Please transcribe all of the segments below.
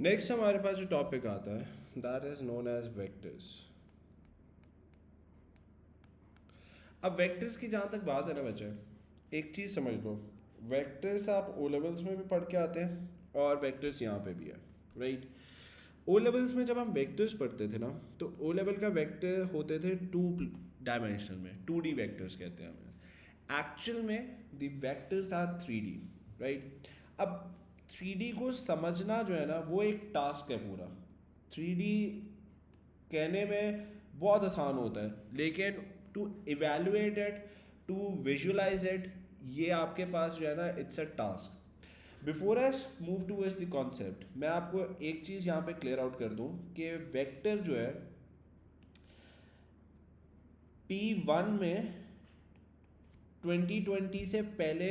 Next हमारे पास जो topic आता है that is known as vectors. अब वेक्टर्स की जहाँ तक बात है ना बच्चे, एक चीज़ समझ लो, वेक्टर्स आप ओ लेवल्स में भी पढ़ के आते हैं और वेक्टर्स यहाँ पे भी है, राइट। ओ लेवल्स में जब हम वेक्टर्स पढ़ते थे ना, तो ओ लेवल का वेक्टर होते थे 2 डायमेंशनल में, 2D वेक्टर्स कहते हैं हमें। एक्चुअल में the vectors are 3D, right. अब 3D को समझना जो है ना वो एक टास्क है पूरा। 3D कहने में बहुत आसान होता है, लेकिन to evaluate it, to visualise it, ये आपके पास जो है ना it's a task. Before I move to the concept, मैं आपको एक चीज़ यहाँ पे क्लियर आउट कर दूँ कि वेक्टर जो है P1 में 2020 से पहले,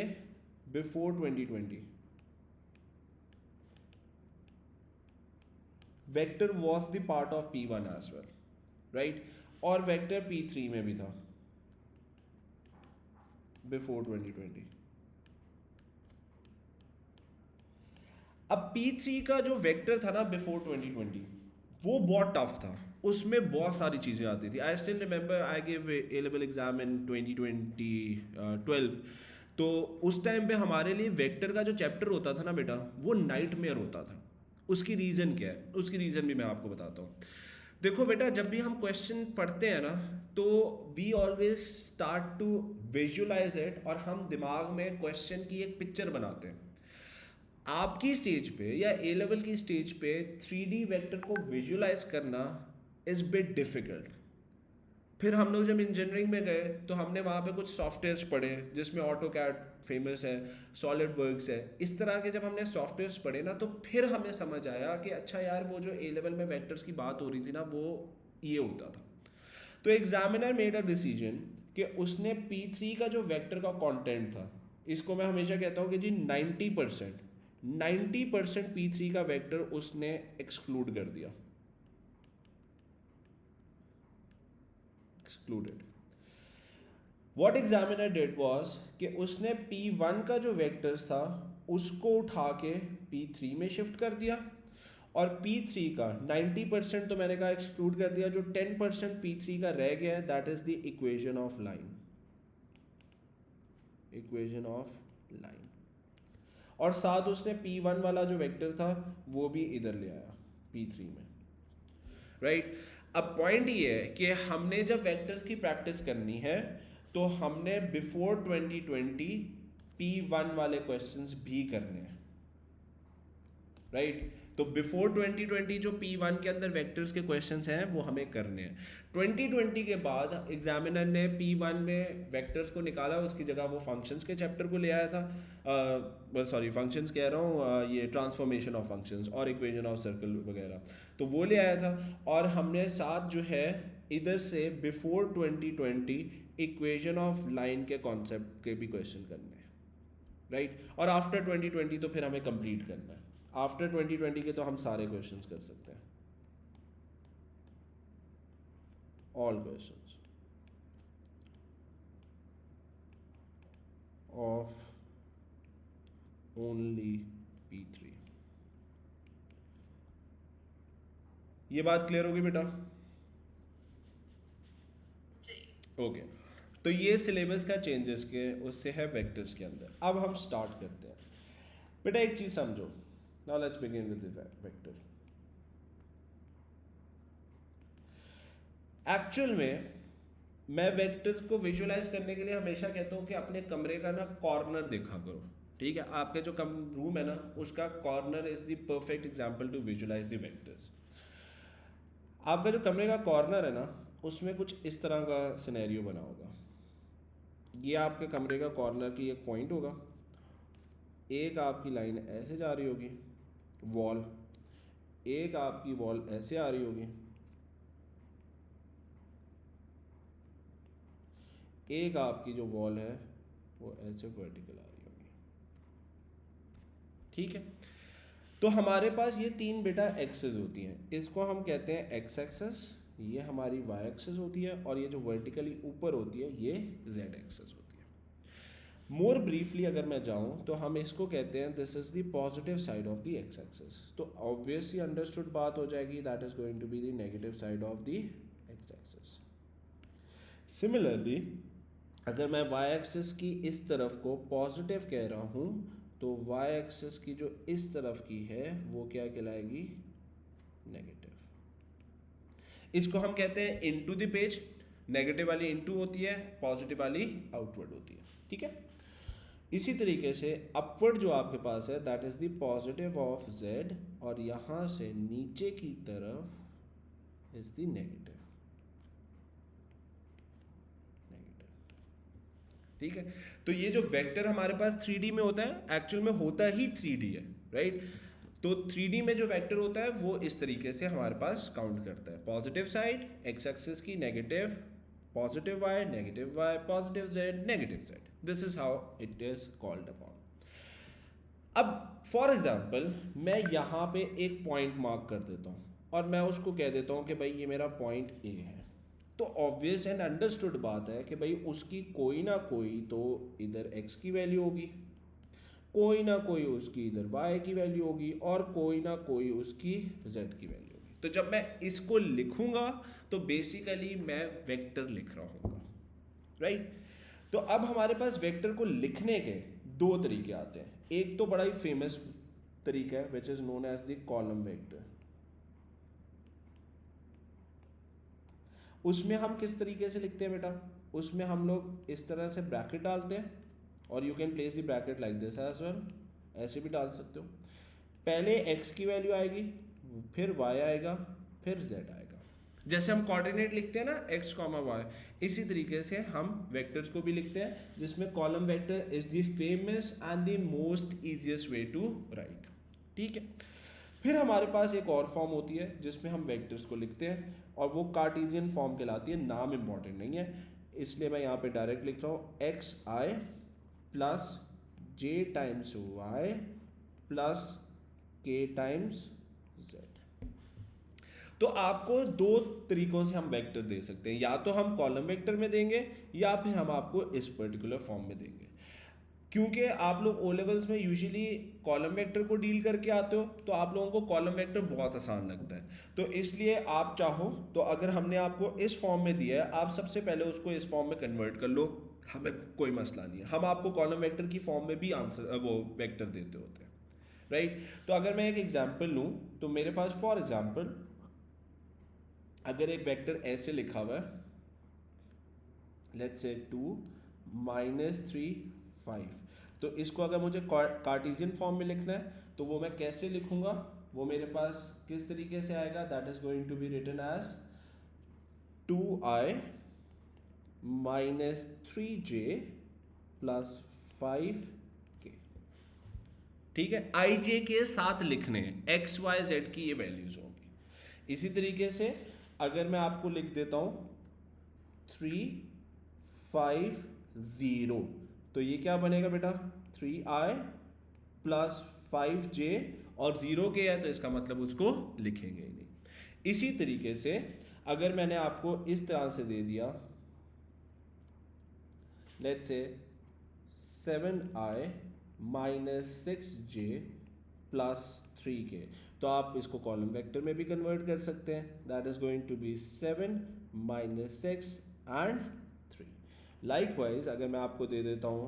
before 2020 vector was the part of P1 as well, right. और वेक्टर P3 में भी था बिफोर 2020। अब P3 का जो वेक्टर था ना बिफोर 2020, वो बहुत टफ था। उसमें बहुत सारी चीज़ें आती थी। I still remember I give a level exam in 2012। तो उस टाइम पे हमारे लिए वेक्टर का जो चैप्टर होता था ना बेटा, वो नाइटमेयर होता था। उसकी रीज़न क्या है, उसकी रीज़न भी मैं आपको बताता हूँ। देखो बेटा, जब भी हम क्वेश्चन पढ़ते हैं ना, तो we always start to visualise it, और हम दिमाग में क्वेश्चन की एक पिक्चर बनाते हैं। आपकी स्टेज पे या ए लेवल की स्टेज पे 3D वेक्टर को विजुअलाइज करना इज बिट डिफिकल्ट। फिर हम लोग जब इंजीनियरिंग में गए तो हमने वहाँ पे कुछ सॉफ्टवेयर्स पढ़े, जिसमें ऑटो कैड फेमस है, सॉलिड वर्क्स है। इस तरह के जब हमने सॉफ्टवेयर्स पढ़े ना, तो फिर हमें समझ आया कि अच्छा यार, वो जो ए लेवल में वेक्टर्स की बात हो रही थी ना, वो ये होता था। तो एग्जामिनर मेड अ डिसीजन कि उसने P3 का जो वेक्टर का कंटेंट था, इसको मैं हमेशा कहता हूँ कि जी 90% P3 का वेक्टर उसने एक्सक्लूड कर दिया, excluded. What examiner did was कि उसने P1 का जो वेक्टर्स था उसको उठा के P3 में शिफ्ट कर दिया, और P3 का 90% तो मैंने कहा एक्सक्लूड कर दिया। जो 10% P3 का रह गया है that is the equation of line, equation of line. और साथ उसने P1 वाला जो वेक्टर था वो भी इधर ले आया P3 में, राइट। अब पॉइंट ये है कि हमने जब वेक्टर्स की प्रैक्टिस करनी है, तो हमने बिफोर 2020 P1 वाले क्वेश्चंस भी करने हैं, राइट। तो बिफोर 2020 जो P1 के अंदर वेक्टर्स के क्वेश्चंस हैं वो हमें करने हैं। 2020 के बाद एग्जामिनर ने P1 में वेक्टर्स को निकाला, उसकी जगह वो फंक्शंस के चैप्टर को ले आया था। सॉरी, फंक्शंस कह रहा हूँ, ये ट्रांसफॉर्मेशन ऑफ फंक्शंस और इक्वेशन ऑफ सर्कल वगैरह, तो वो ले आया था। और हमने साथ जो है इधर से बिफोर 2020 इक्वेशन ऑफ लाइन के कॉन्सेप्ट के भी क्वेश्चन करने हैं, राइट। और आफ्टर 2020 तो फिर हमें कंप्लीट करना है। आफ्टर 2020 के तो हम सारे क्वेश्चंस कर सकते हैं, all questions of only P3। ये बात क्लियर होगी बेटा? ओके। तो ये सिलेबस का चेंजेस के उससे है वेक्टर्स के अंदर। अब हम स्टार्ट करते हैं। बेटा एक चीज समझो, now let's begin with the vector. Actual में मैं वेक्टर को विजुअलाइज करने के लिए हमेशा कहता हूँ कि अपने कमरे का ना कॉर्नर देखा करो, ठीक है। आपके जो रूम है ना, उसका corner is the perfect example to visualise the vectors. आपका जो कमरे का कॉर्नर है ना, उसमें कुछ इस तरह का सिनेरियो बना होगा। ये आपके कमरे का कॉर्नर की एक पॉइंट होगा, एक आपकी लाइन ऐसे जा रही होगी वॉल, एक आपकी वॉल ऐसे आ रही होगी, एक आपकी जो वॉल है वो ऐसे वर्टिकल आ रही होगी, ठीक है। तो हमारे पास ये तीन बेटा एक्सेस होती हैं, इसको हम कहते हैं एक्स एक्सेस, ये हमारी वाई एक्सेस होती है, और ये जो वर्टिकली ऊपर होती है ये जेड एक्सेस होती है। मोर ब्रीफली अगर मैं जाऊं तो हम इसको कहते हैं this is the positive side of the X axis. तो ऑब्वियसली अंडरस्टूड बात हो जाएगी that is going to be the negative side of the X axis. Similarly अगर मैं वाई एक्सिस की इस तरफ को पॉजिटिव कह रहा हूं तो वाई एक्सिस की जो इस तरफ की है वो क्या कहलाएगी, नेगेटिव। इसको हम कहते हैं इनटू द पेज, नेगेटिव वाली इनटू होती है, पॉजिटिव वाली आउटवर्ड होती है, ठीक है। इसी तरीके से अपवर्ड जो आपके पास है that is the positive of Z, और यहां से नीचे की तरफ इज द नेगेटिव, ठीक है। तो ये जो वेक्टर हमारे पास 3D में होता है एक्चुअल में होता ही 3D है, राइट। तो 3D में जो वेक्टर होता है वो इस तरीके से हमारे पास काउंट करता है, पॉजिटिव साइड एक्स एक्सिस की negative, positive Y negative Y, positive Z negative Z, this is how it is called upon. अब फॉर एग्जाम्पल मैं यहाँ पे एक पॉइंट मार्क कर देता हूँ और मैं उसको कह देता हूँ कि भाई ये मेरा पॉइंट ए है। तो ऑब्वियस एंड अंडरस्टूड बात है कि भाई उसकी कोई ना कोई तो इधर x की वैल्यू होगी, कोई ना कोई उसकी इधर y की वैल्यू होगी, और कोई ना कोई उसकी z की वैल्यू होगी। तो जब मैं इसको लिखूंगा तो बेसिकली मैं वेक्टर लिख रहा हूँ, राइट। तो अब हमारे पास वेक्टर को लिखने के दो तरीके आते हैं। एक तो बड़ा ही फेमस तरीका है which is known as the column vector. उसमें हम किस तरीके से लिखते हैं बेटा, उसमें हम लोग इस तरह से ब्रैकेट डालते हैं, और you can place the bracket like this as well, ऐसे भी डाल सकते हो। पहले x की वैल्यू आएगी, फिर y आएगा, फिर z आएगा। जैसे हम कोऑर्डिनेट लिखते हैं ना x कॉमा वाई, इसी तरीके से हम वेक्टर्स को भी लिखते हैं, जिसमें column vector is the famous and the most easiest way to write, ठीक है। फिर हमारे पास एक और फॉर्म होती है जिसमें हम वेक्टर्स को लिखते हैं, और वो कार्टेशियन फॉर्म कहलाती है, नाम इंपॉर्टेंट नहीं है इसलिए मैं यहाँ पे डायरेक्ट लिख रहा हूँ एक्स आई प्लस जे टाइम्स वाई प्लस के टाइम्स जेड। तो आपको दो तरीकों से हम वेक्टर दे सकते हैं, या तो हम कॉलम वेक्टर में देंगे या फिर हम आपको इस पर्टिकुलर फॉर्म में देंगे। क्योंकि आप लोग ओ लेवल्स में यूजुअली कॉलम वेक्टर को डील करके आते हो तो आप लोगों को कॉलम वेक्टर बहुत आसान लगता है, तो इसलिए आप चाहो तो अगर हमने आपको इस फॉर्म में दिया है आप सबसे पहले उसको इस फॉर्म में कन्वर्ट कर लो, हमें कोई मसला नहीं है। हम आपको कॉलम वेक्टर की फॉर्म में भी आंसर वो वेक्टर देते होते हैं, राइट। तो अगर मैं एक एग्जाम्पल लूँ तो मेरे पास फॉर एग्जाम्पल अगर एक वेक्टर ऐसे लिखा हुआ है, लेट्स से 2 -3 5, तो इसको अगर मुझे कार्टेशियन फॉर्म में लिखना है तो वो मैं कैसे लिखूंगा, वो मेरे पास किस तरीके से आएगा, that is going to be written as 2i -3j plus 5k, ठीक है। आई जे के साथ लिखने हैं, एक्स वाई जेड की ये वैल्यूज होंगी। इसी तरीके से अगर मैं आपको लिख देता हूं 3 5 0, तो ये क्या बनेगा बेटा 3i प्लस 5j, और 0 के है तो इसका मतलब उसको लिखेंगे ही नहीं। इसी तरीके से अगर मैंने आपको इस तरह से दे दिया let's say 7i -6j plus 3k, तो आप इसको कॉलम वेक्टर में भी कन्वर्ट कर सकते हैं, that is going to be 7 -6 and 3। Likewise अगर मैं आपको दे देता हूँ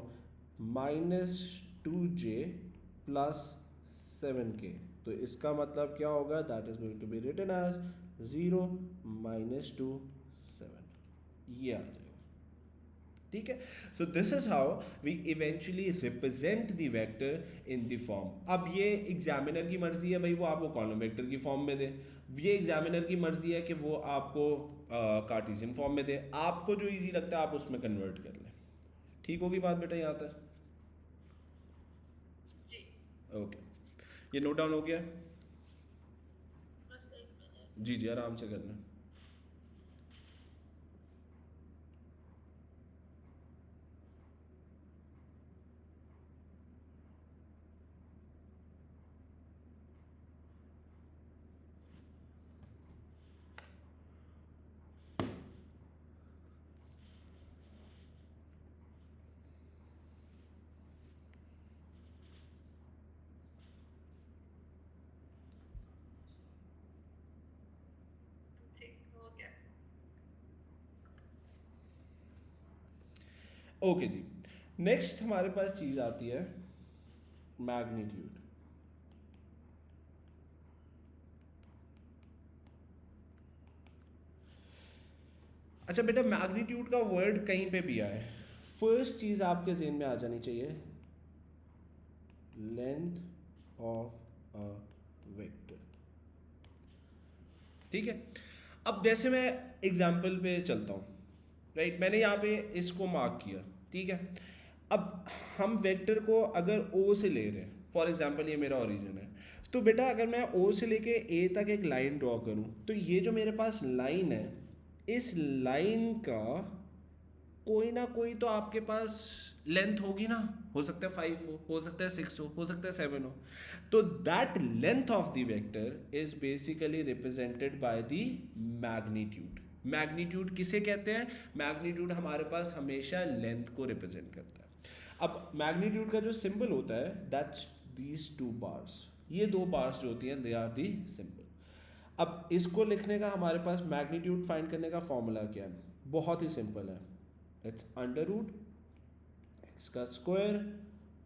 -2j प्लस 7k, तो इसका मतलब क्या होगा, that is going to be written as 0 -2 7, ये आ जाएगा, ठीक है। So this is how we eventually represent the vector in the form. अब ये एग्जामिनर की मर्जी है भाई वो आपको कॉलम वेक्टर की फॉर्म में दे, ये एग्जामिनर की मर्जी है कि वो आपको कार्टेशियन फॉर्म में दे, आपको जो इजी लगता है आप उसमें कन्वर्ट कर लें। ठीक होगी बात बेटा यहाँ तक? ओके, ये नोट डाउन हो गया? जी जी आराम से करना। ओके जी, नेक्स्ट हमारे पास चीज़ आती है मैग्नीट्यूड। अच्छा बेटा, मैग्नीट्यूड का वर्ड कहीं पे भी आए, फर्स्ट चीज़ आपके जेहन में आ जानी चाहिए, लेंथ ऑफ अ वेक्टर। ठीक है, अब जैसे मैं एग्जाम्पल पे चलता हूँ, राइट, मैंने यहाँ पे इसको मार्क किया, ठीक है। अब हम वेक्टर को अगर ओ से ले रहे हैं, फॉर एग्जांपल ये मेरा ओरिजिन है, तो बेटा अगर मैं ओ से लेके ए तक एक लाइन ड्रॉ करूँ, तो ये जो मेरे पास लाइन है, इस लाइन का कोई ना कोई तो आपके पास लेंथ होगी ना, हो सकता है 5 हो सकता है 6 हो सकता है 7 हो। तो that length of the vector is basically represented by the magnitude. Magnitude किसे कहते हैं? मैग्नीट्यूड हमारे पास हमेशा लेंथ को रिप्रेजेंट करता है। अब मैग्नीट्यूड का जो सिंबल होता है, दैट्स दीज टू बार्स, ये दो बार्स जो होती हैं, दे आर दी सिंबल। अब इसको लिखने का हमारे पास मैग्नीट्यूड फाइंड करने का फॉर्मूला क्या है? बहुत ही सिंपल है, इट्स अंडर रूट एक्स का स्क्वायर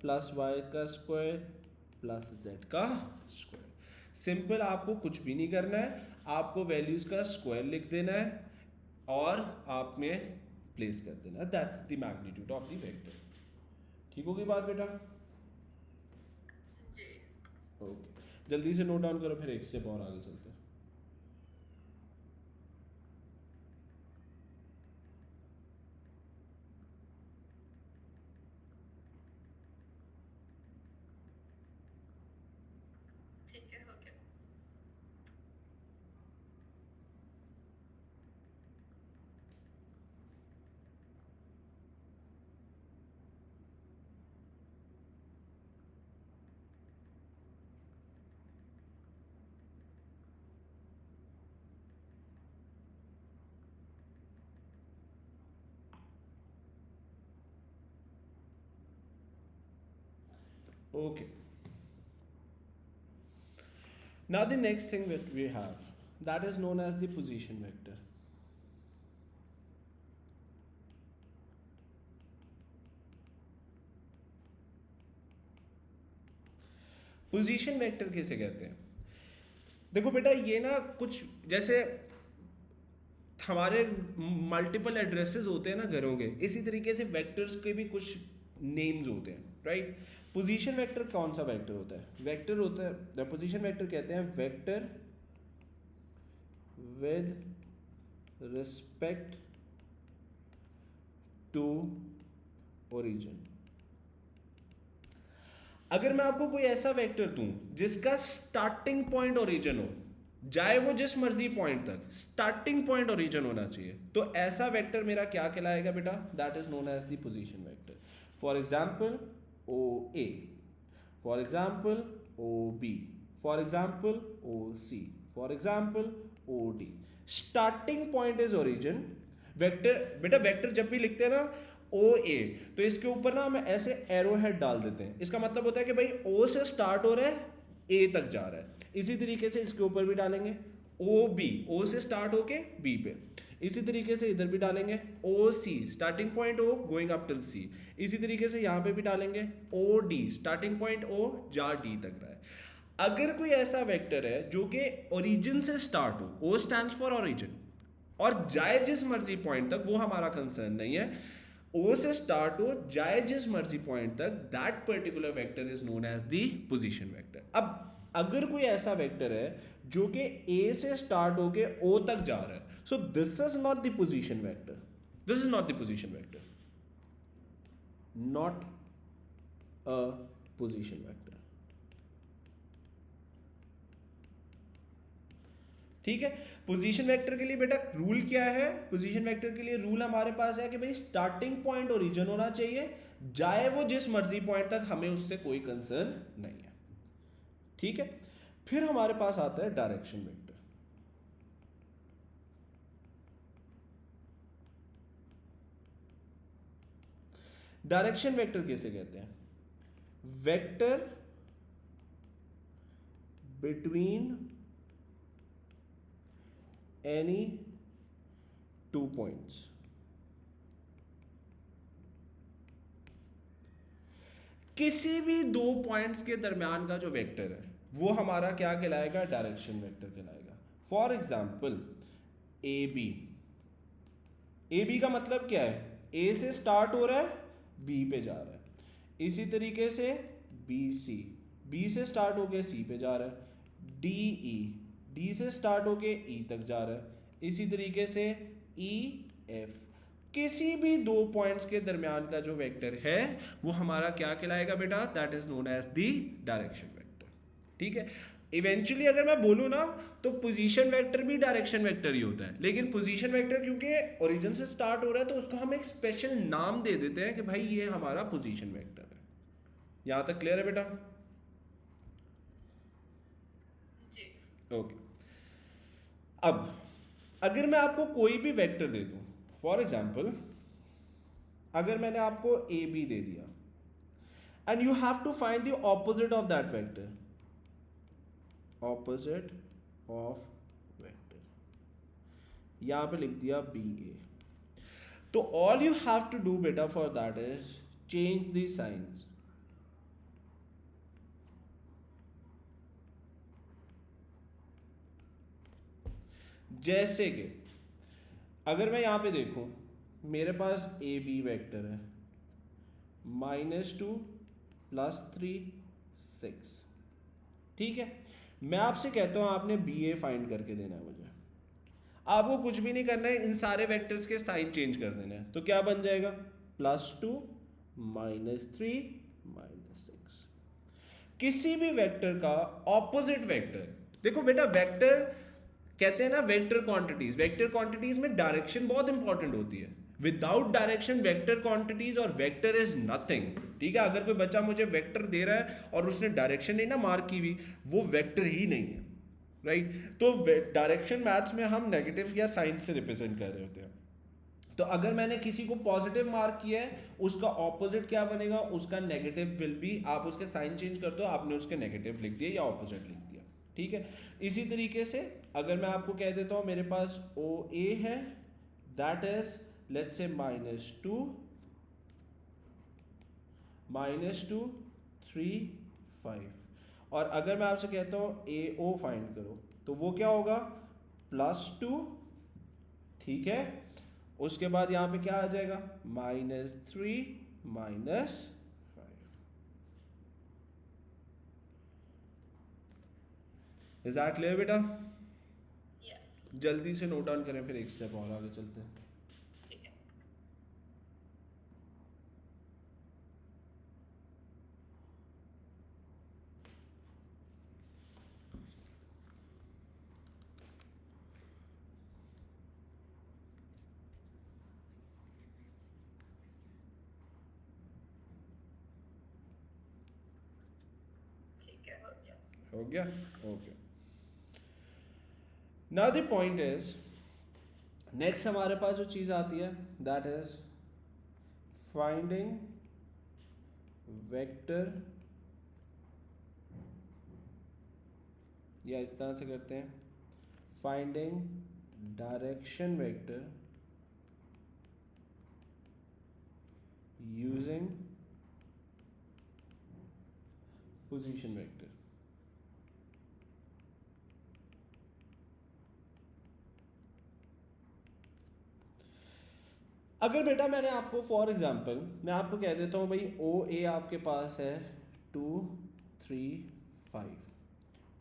प्लस वाई का स्क्वायर प्लस जेड का स्क्वायर। सिंपल, आपको कुछ भी नहीं करना है, आपको वैल्यूज का स्क्वायर लिख देना है और आप में प्लेस कर देना है, that's the magnitude of the vector. ठीक होगी बात बेटा? ओके, जल्दी से नोट डाउन करो, फिर एक स्टेप और आगे चलते हैं। Okay. Now the next thing that we have, that is known as the position vector. Position vector किसे कहते हैं? देखो बेटा, ये ना कुछ जैसे हमारे मल्टीपल एड्रेसेस होते हैं ना घरों के, इसी तरीके से वेक्टर्स के भी कुछ नेम्स होते हैं, राइट। पोजीशन वेक्टर कौन सा वेक्टर होता है? वेक्टर होता है, पोजीशन वेक्टर कहते हैं vector with respect to origin. अगर मैं आपको कोई ऐसा वेक्टर दूं जिसका स्टार्टिंग पॉइंट ओरिजिन हो, जाए वो जिस मर्जी पॉइंट तक, स्टार्टिंग पॉइंट ओरिजिन होना चाहिए, तो ऐसा वेक्टर मेरा क्या कहलाएगा बेटा? That is known as the position vector. For example O A, for example O B, for example O C, for example O D. Starting point is origin. Vector बेटा, vector जब भी लिखते हैं ना ओ ए, तो इसके ऊपर ना हम ऐसे एरो हेड डाल देते हैं, इसका मतलब होता है कि भाई ओ से स्टार्ट हो रहा है, ए तक जा रहा है। इसी तरीके से इसके ऊपर भी डालेंगे ओ बी, ओ से स्टार्ट होके बी पे। इसी तरीके से इधर भी डालेंगे O C, starting point O going up till C. इसी तरीके से यहाँ पे भी डालेंगे O D, starting point O जा डी तक रहा है। अगर कोई ऐसा वेक्टर है जो कि ओरिजिन से स्टार्ट हो, ओ स्टैंड्स फॉर ओरिजिन, और जाए जिस मर्जी पॉइंट तक, वो हमारा कंसर्न नहीं है, ओ से स्टार्ट हो जाए जिस मर्जी पॉइंट तक, that particular vector is known as the position vector. अब अगर कोई ऐसा वेक्टर है जो कि ए से स्टार्ट होके ओ तक जा रहा है, so this is not the position vector, this is not the position vector, not a position vector. ठीक है, पोजीशन वेक्टर के लिए बेटा रूल क्या है? पोजीशन वेक्टर के लिए रूल हमारे पास है कि भाई स्टार्टिंग पॉइंट ओरिजिन होना चाहिए, जाए वो जिस मर्जी पॉइंट तक, हमें उससे कोई कंसर्न नहीं है। ठीक है, फिर हमारे पास आता है डायरेक्शन वेक्टर। डायरेक्शन वेक्टर किसे कहते हैं? Vector between any two points. किसी भी दो पॉइंट्स के दरमियान का जो वेक्टर है वो हमारा क्या कहलाएगा, डायरेक्शन वेक्टर कहलाएगा। For example A B, A B का मतलब क्या है, ए से स्टार्ट हो रहा है बी पे जा रहा है। इसी तरीके से बी सी, बी से स्टार्ट होके सी पे जा रहा है। डी ई, डी से स्टार्ट होके ई तक जा रहा है। इसी तरीके से ई एफ, किसी भी दो पॉइंट्स के दरमियान का जो वेक्टर है वो हमारा क्या कहलाएगा बेटा, that is known as the direction vector. ठीक है, इवेंचुअली अगर मैं बोलूँ ना तो पोजीशन वेक्टर भी डायरेक्शन वेक्टर ही होता है, लेकिन पोजीशन वेक्टर क्योंकि ओरिजिन से स्टार्ट हो रहा है तो उसको हम एक स्पेशल नाम दे देते हैं कि भाई ये हमारा पोजीशन वेक्टर है। यहां तक क्लियर है बेटा? ओके। अब अगर मैं आपको कोई भी वेक्टर दे दूं, फॉर एग्जाम्पल अगर मैंने आपको ए बी दे दिया and you have to find the opposite of that vector, opposite of vector, यहां पे लिख दिया बी ए, तो all you have to do बेटा for that is change the science. जैसे कि अगर मैं यहां पे देखूं मेरे पास ए बी वेक्टर है, -2 +3 6। ठीक है, मैं आपसे कहता हूं आपने बी ए फाइंड करके देना है मुझे। आपको कुछ भी नहीं करना है, इन सारे वेक्टर्स के साइन चेंज कर देना है, तो क्या बन जाएगा, +2 -3 -6। किसी भी वेक्टर का ऑपोजिट वेक्टर, देखो बेटा वेक्टर कहते हैं ना वेक्टर क्वांटिटीज में डायरेक्शन बहुत इंपॉर्टेंट होती है। विदाउट डायरेक्शन वेक्टर क्वांटिटीज और वेक्टर इज नथिंग। ठीक है, अगर कोई बच्चा मुझे वेक्टर दे रहा है और उसने डायरेक्शन नहीं ना मार्क की हुई, वो वेक्टर ही नहीं है, राइट? तो डायरेक्शन मैथ्स में हम नेगेटिव या साइन से रिप्रेजेंट कर रहे होते हैं। तो अगर मैंने किसी को पॉजिटिव मार्क किया है, उसका ऑपोजिट क्या बनेगा, उसका नेगेटिव विल बी, आप उसके साइन चेंज कर दो, आपने उसके नेगेटिव लिख दिया या ऑपोजिट लिख दिया। ठीक है, इसी तरीके से अगर मैं आपको कह देता हूं मेरे पास ओ ए है, दैट इज लेट्स से -2 -2 3 5, और अगर मैं आपसे कहता हूं ए ओ फाइंड करो तो वो क्या होगा, +2। ठीक है, उसके बाद यहां पे क्या आ जाएगा, -3 -5। इज दैट क्लियर बेटा? जल्दी से नोट डाउन करें, फिर एक स्टेप और आगे चलते हैं। हो गया? Okay. Now the point is, next हमारे पास जो चीज आती है दैट इज फाइंडिंग वेक्टर, या इस तरह से करते हैं, finding direction vector using position vector. अगर बेटा मैंने आपको फॉर एग्जांपल मैं आपको कह देता हूं भाई ओ ए आपके पास है 2 3 5,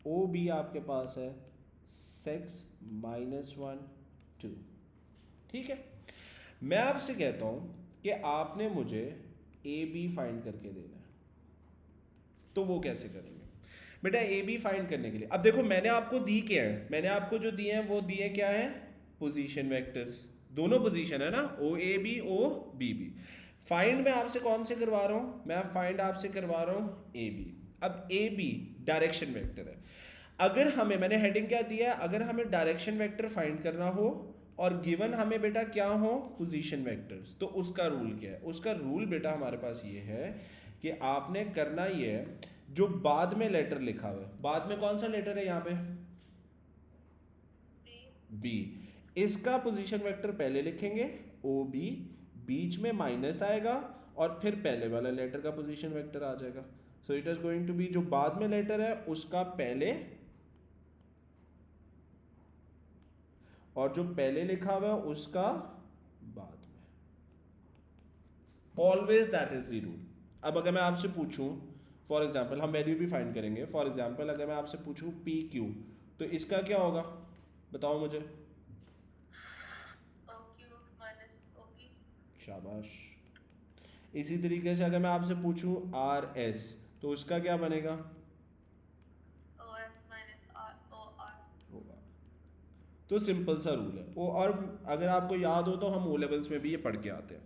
ओ बी आपके पास है 6 -1 2। ठीक है, मैं आपसे कहता हूं कि आपने मुझे ए बी फाइंड करके देना है, तो वो कैसे करेंगे बेटा? ए बी फाइंड करने के लिए अब देखो मैंने आपको दी क्या है, मैंने आपको जो दिए हैं वो दिए क्या है, पोजीशन वेक्टर्स, दोनों पोजीशन है ना, O A B O B B. Find मैं आपसे कौन से करवा रहा हूं, मैं फाइंड आपसे करवा रहा हूं ए बी। अब ए बी डायरेक्शन वेक्टर है, अगर हमें, मैंने हेडिंग क्या दिया है, अगर हमें डायरेक्शन वेक्टर फाइंड करना हो और गिवन हमें बेटा क्या हो, पोजीशन वेक्टर्स, तो उसका रूल क्या है? उसका रूल बेटा हमारे पास ये है कि आपने करना ये है, जो बाद में लेटर लिखा हुआ है, बाद में कौन सा लेटर है यहाँ पे, बी, इसका पोजीशन वेक्टर पहले लिखेंगे ओ बी, बीच में माइनस आएगा और फिर पहले वाला लेटर का पोजीशन वेक्टर आ जाएगा. So it is going to be जो बाद में लेटर है उसका पहले, और जो पहले लिखा हुआ है उसका बाद में. Always that is the rule. अब अगर मैं आपसे पूछूं, फॉर एग्जाम्पल हम वैल्यू भी फाइंड करेंगे. फॉर एग्जाम्पल अगर मैं आपसे पूछूं पी क्यू, तो इसका क्या होगा बताओ मुझे. शाबाश. इसी तरीके से अगर मैं आपसे पूछूं आर एस, तो उसका क्या बनेगा. होगा. तो सिंपल सा रूल है वो, और अगर आपको याद हो तो हम ओ लेवल्स में भी ये पढ़ के आते हैं.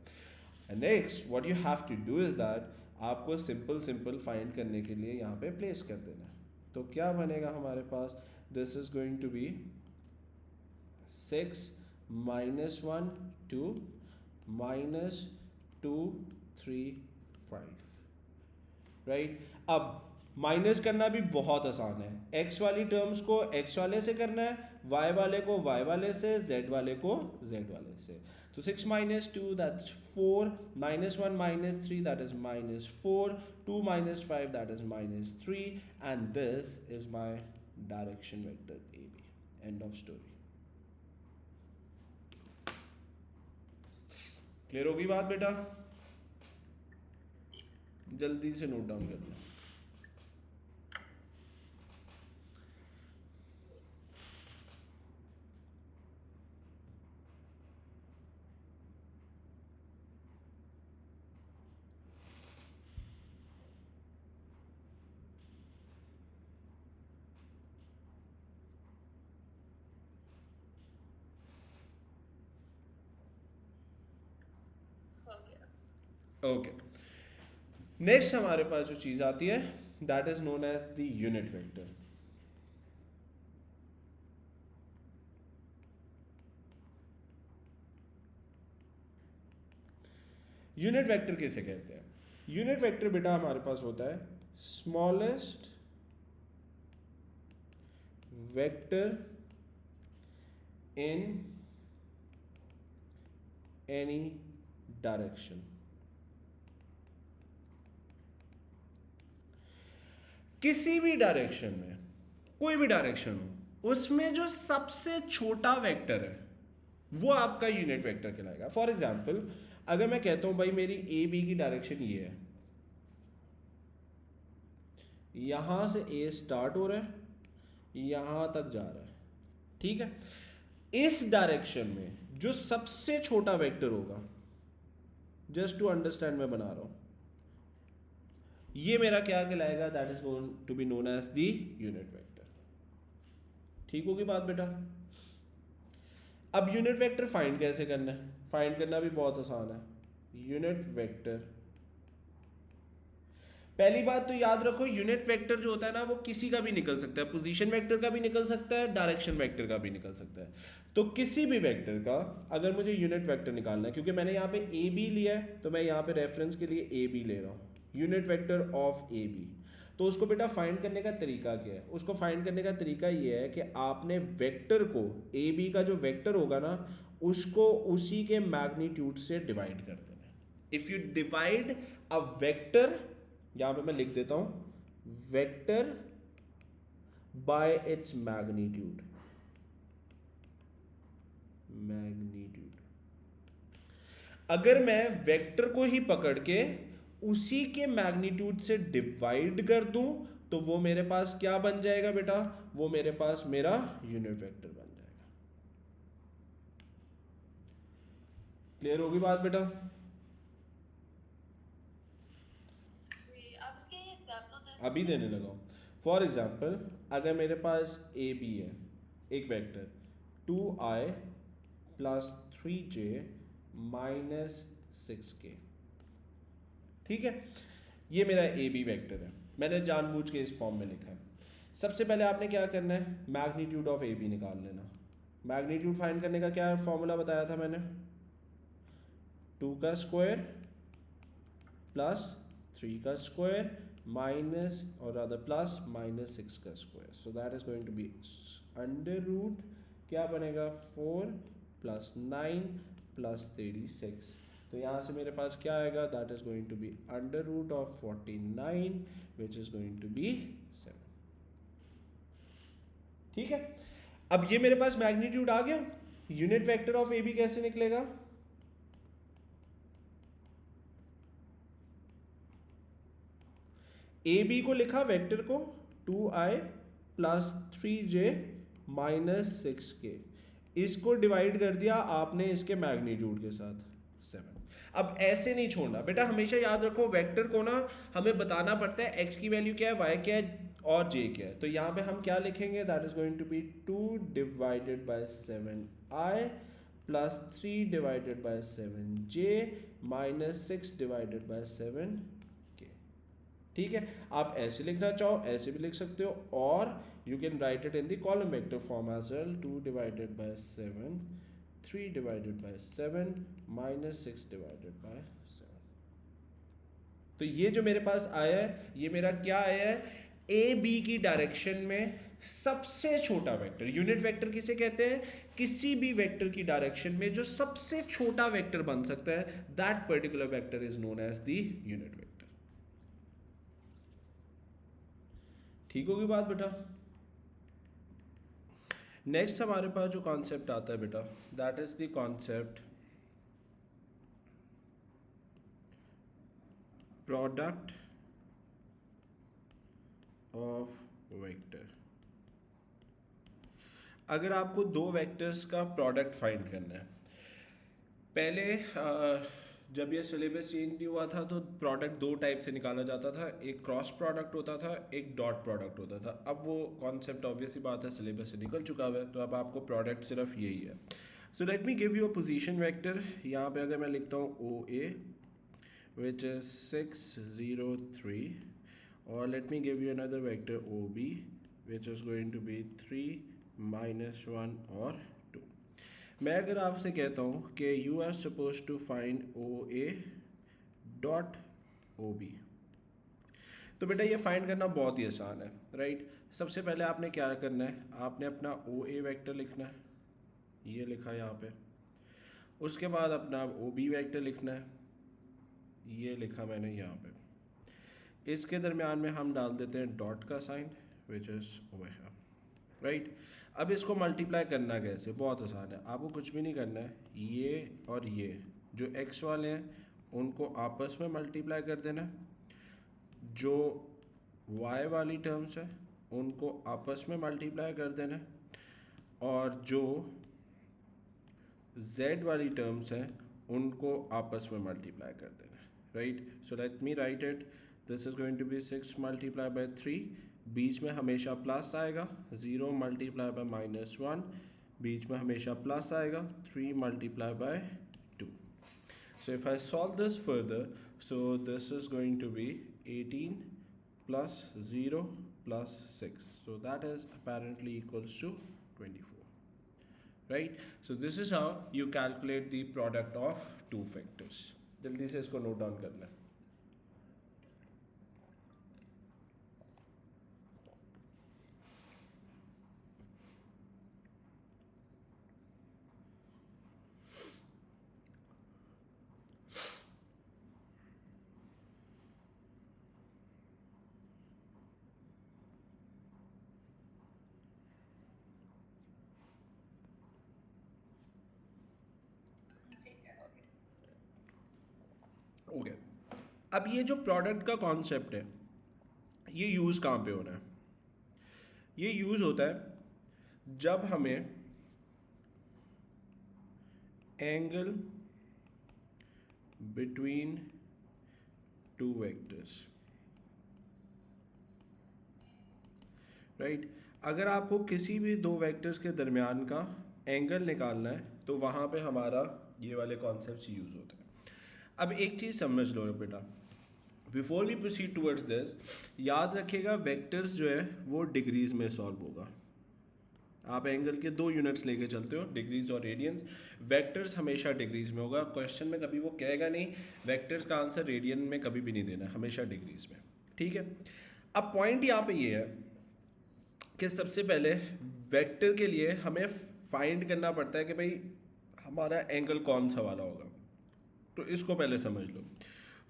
Next what you have to do is that, आपको सिंपल सिंपल फाइंड करने के लिए यहाँ पे प्लेस कर देना है. तो क्या बनेगा हमारे पास, this is going to be 6 minus 1 2 minus 2 3 5. Right. अब माइनस करना भी बहुत आसान है. एक्स वाली टर्म्स को एक्स वाले से करना है, वाई वाले को वाई वाले से, जेड वाले को जेड वाले से. तो 6 minus 2 that's 4, minus 1 minus 3 that is minus 4, 2 minus 5 that is minus 3, and this is my direction vector AB. End of story. Clear होगी बात बेटा. जल्दी से नोट डाउन कर लो. ओके. नेक्स्ट हमारे पास जो चीज आती है that is known as the unit vector. Unit vector किसे कहते हैं. यूनिट वेक्टर बेटा हमारे पास होता है smallest vector in any direction. किसी भी डायरेक्शन में, कोई भी डायरेक्शन हो, उसमें जो सबसे छोटा वेक्टर है वो आपका यूनिट वेक्टर कहलाएगा. फॉर एग्जाम्पल अगर मैं कहता हूं भाई मेरी ए बी की डायरेक्शन ये है, यहां से ए स्टार्ट हो रहा है, यहां तक जा रहा है, ठीक है. इस डायरेक्शन में जो सबसे छोटा वेक्टर होगा, जस्ट टू अंडरस्टैंड मैं बना रहा हूं, ये मेरा क्या कहलाएगा, that is going to be known as the unit vector. ठीक होगी बात बेटा. अब यूनिट वेक्टर फाइंड कैसे करना है. फाइंड करना भी बहुत आसान है. यूनिट वेक्टर, पहली बात तो याद रखो यूनिट वेक्टर जो होता है ना वो किसी का भी निकल सकता है. पोजीशन वेक्टर का भी निकल सकता है, डायरेक्शन वेक्टर का भी निकल सकता है. तो किसी भी वेक्टर का अगर मुझे यूनिट वेक्टर निकालना है, क्योंकि मैंने यहाँ पे ए बी लिया है तो मैं यहाँ पे रेफरेंस के लिए ए बी ले रहा हूँ, unit vector of A B. तो उसको बेटा फाइंड करने का तरीका क्या है. उसको फाइंड करने का तरीका ये है कि आपने वेक्टर को, ए बी का जो वेक्टर होगा ना, उसको उसी के मैग्नीट्यूड से डिवाइड कर देना है. If you divide a vector, यहां पे मैं लिख देता हूं वेक्टर बाय इट्स मैग्नीट्यूड. अगर मैं वेक्टर को ही पकड़ के उसी के मैग्नीट्यूड से डिवाइड कर दूं तो वो मेरे पास क्या बन जाएगा बेटा, वो मेरे पास मेरा यूनिट वेक्टर बन जाएगा. क्लियर होगी बात बेटा. अभी देने लगा हूं. फॉर एग्जाम्पल अगर मेरे पास ए बी है, एक vector 2i plus 3j minus 6k, ठीक है. ये मेरा ए बी वेक्टर है, मैंने जानबूझ के इस फॉर्म में लिखा है. सबसे पहले आपने क्या करना है, मैग्नीट्यूड ऑफ ए बी निकाल लेना. मैग्नीट्यूड फाइंड करने का क्या फॉर्मूला बताया था मैंने, 2 का स्क्वायर प्लस 3 का स्क्वायर माइनस और अदर प्लस माइनस 6 का square. So that is going to be under root क्या बनेगा 4 प्लस 9 प्लस 36. तो यहाँ से मेरे पास क्या आएगा, that is going to be under root of 49 which is going to be 7। ठीक है, अब ये मेरे पास मैग्नीट्यूड आ गया। Unit vector of A B कैसे निकलेगा, ए बी को लिखा वेक्टर को 2i plus 3j minus 6k, इसको डिवाइड कर दिया आपने इसके मैग्नीट्यूड के साथ 7। अब ऐसे नहीं छोड़ना बेटा, हमेशा याद रखो वेक्टर को ना हमें बताना पड़ता है x की वैल्यू क्या है, y क्या है और j क्या है। तो यहाँ पे हम क्या लिखेंगे, that is going to be 2 divided by 7i plus 3 divided by 7j minus 6 divided by 7k। ठीक है, आप ऐसे लिखना चाहो ऐसे भी लिख सकते हो, और you can write it in the column vector form as well, 2 divided by 7, 3 divided by 7 minus 6 divided by 7। तो ये जो मेरे पास आया है ये मेरा क्या आया है, ए बी की डायरेक्शन में सबसे छोटा वेक्टर। यूनिट वेक्टर किसे कहते हैं, किसी भी वेक्टर की डायरेक्शन में जो सबसे छोटा वेक्टर बन सकता है, that particular vector is known as the unit vector. ठीक होगी बात बेटा। नेक्स्ट हमारे पास जो कॉन्सेप्ट आता है बेटा, that is the concept product of vector. अगर आपको दो वेक्टर्स का प्रोडक्ट फाइंड करना है, पहले जब ये सिलेबस चेंज नहीं हुआ था तो प्रोडक्ट दो टाइप से निकाला जाता था, एक क्रॉस प्रोडक्ट होता था, एक डॉट प्रोडक्ट होता था। अब वो कॉन्सेप्ट ऑब्वियसली बात है सिलेबस से निकल चुका हुआ है, तो अब आपको प्रोडक्ट सिर्फ यही है। सो let me give you a position vector. यहाँ पे अगर मैं लिखता हूँ ओ ए विच इज 6 0 3, और let me give you another vector O B which is going to be 3 minus 1 और 2। मैं अगर आपसे कहता हूँ कि you are suppose to find O A dot O B, तो बेटा ये फाइंड करना बहुत ही आसान है, राइट। सबसे पहले आपने क्या करना है, आपने अपना ओ ए वेक्टर लिखना है, ये लिखा यहाँ पे। उसके बाद अपना ओ बी वेक्टर लिखना है, ये लिखा मैंने यहाँ पे। इसके दरमियान में हम डाल देते हैं डॉट का sign which is over here, right. अब इसको मल्टीप्लाई करना कैसे, बहुत आसान है, आपको कुछ भी नहीं करना है। ये और ये जो x वाले हैं उनको आपस में मल्टीप्लाई कर देना, जो y वाली टर्म्स है उनको आपस में मल्टीप्लाई कर देना, और जो z वाली टर्म्स हैं उनको आपस में मल्टीप्लाई कर देना, right. So let me write it, this is going to be 6 multiply by 3, बीच में हमेशा प्लस आएगा, 0 मल्टीप्लाई बाय -1, बीच में हमेशा प्लस आएगा, 3 multiply by 2। So if I solve this further, so this is going to be 18 plus 0 plus 6, so that is apparently equals to 24, right? So this is how you calculate the product of two vectors. जल्दी से इसको note down कर लें। Okay, अब ये जो product का concept है ये यूज़ कहाँ पे होना है, ये यूज़ होता है जब हमें angle between two vectors, right. अगर आपको किसी भी दो वेक्टर्स के दरमियान का एंगल निकालना है तो वहाँ पे हमारा ये वाले कॉन्सेप्ट्स यूज़ होते हैं। अब एक चीज़ समझ लो बेटा, before we proceed towards this, याद रखिएगा वेक्टर्स जो है वो डिग्रीज में सॉल्व होगा। आप एंगल के दो यूनिट्स लेके चलते हो, डिग्रीज और रेडियंस, वेक्टर्स हमेशा डिग्रीज में होगा। क्वेश्चन में कभी वो कहेगा नहीं वेक्टर्स का आंसर रेडियन में कभी भी नहीं देना, हमेशा डिग्रीज में, ठीक है। अब पॉइंट यहाँ पे ये है कि सबसे पहले वेक्टर के लिए हमें फाइंड करना पड़ता है कि भाई हमारा एंगल कौन सा वाला होगा। तो इसको पहले समझ लो।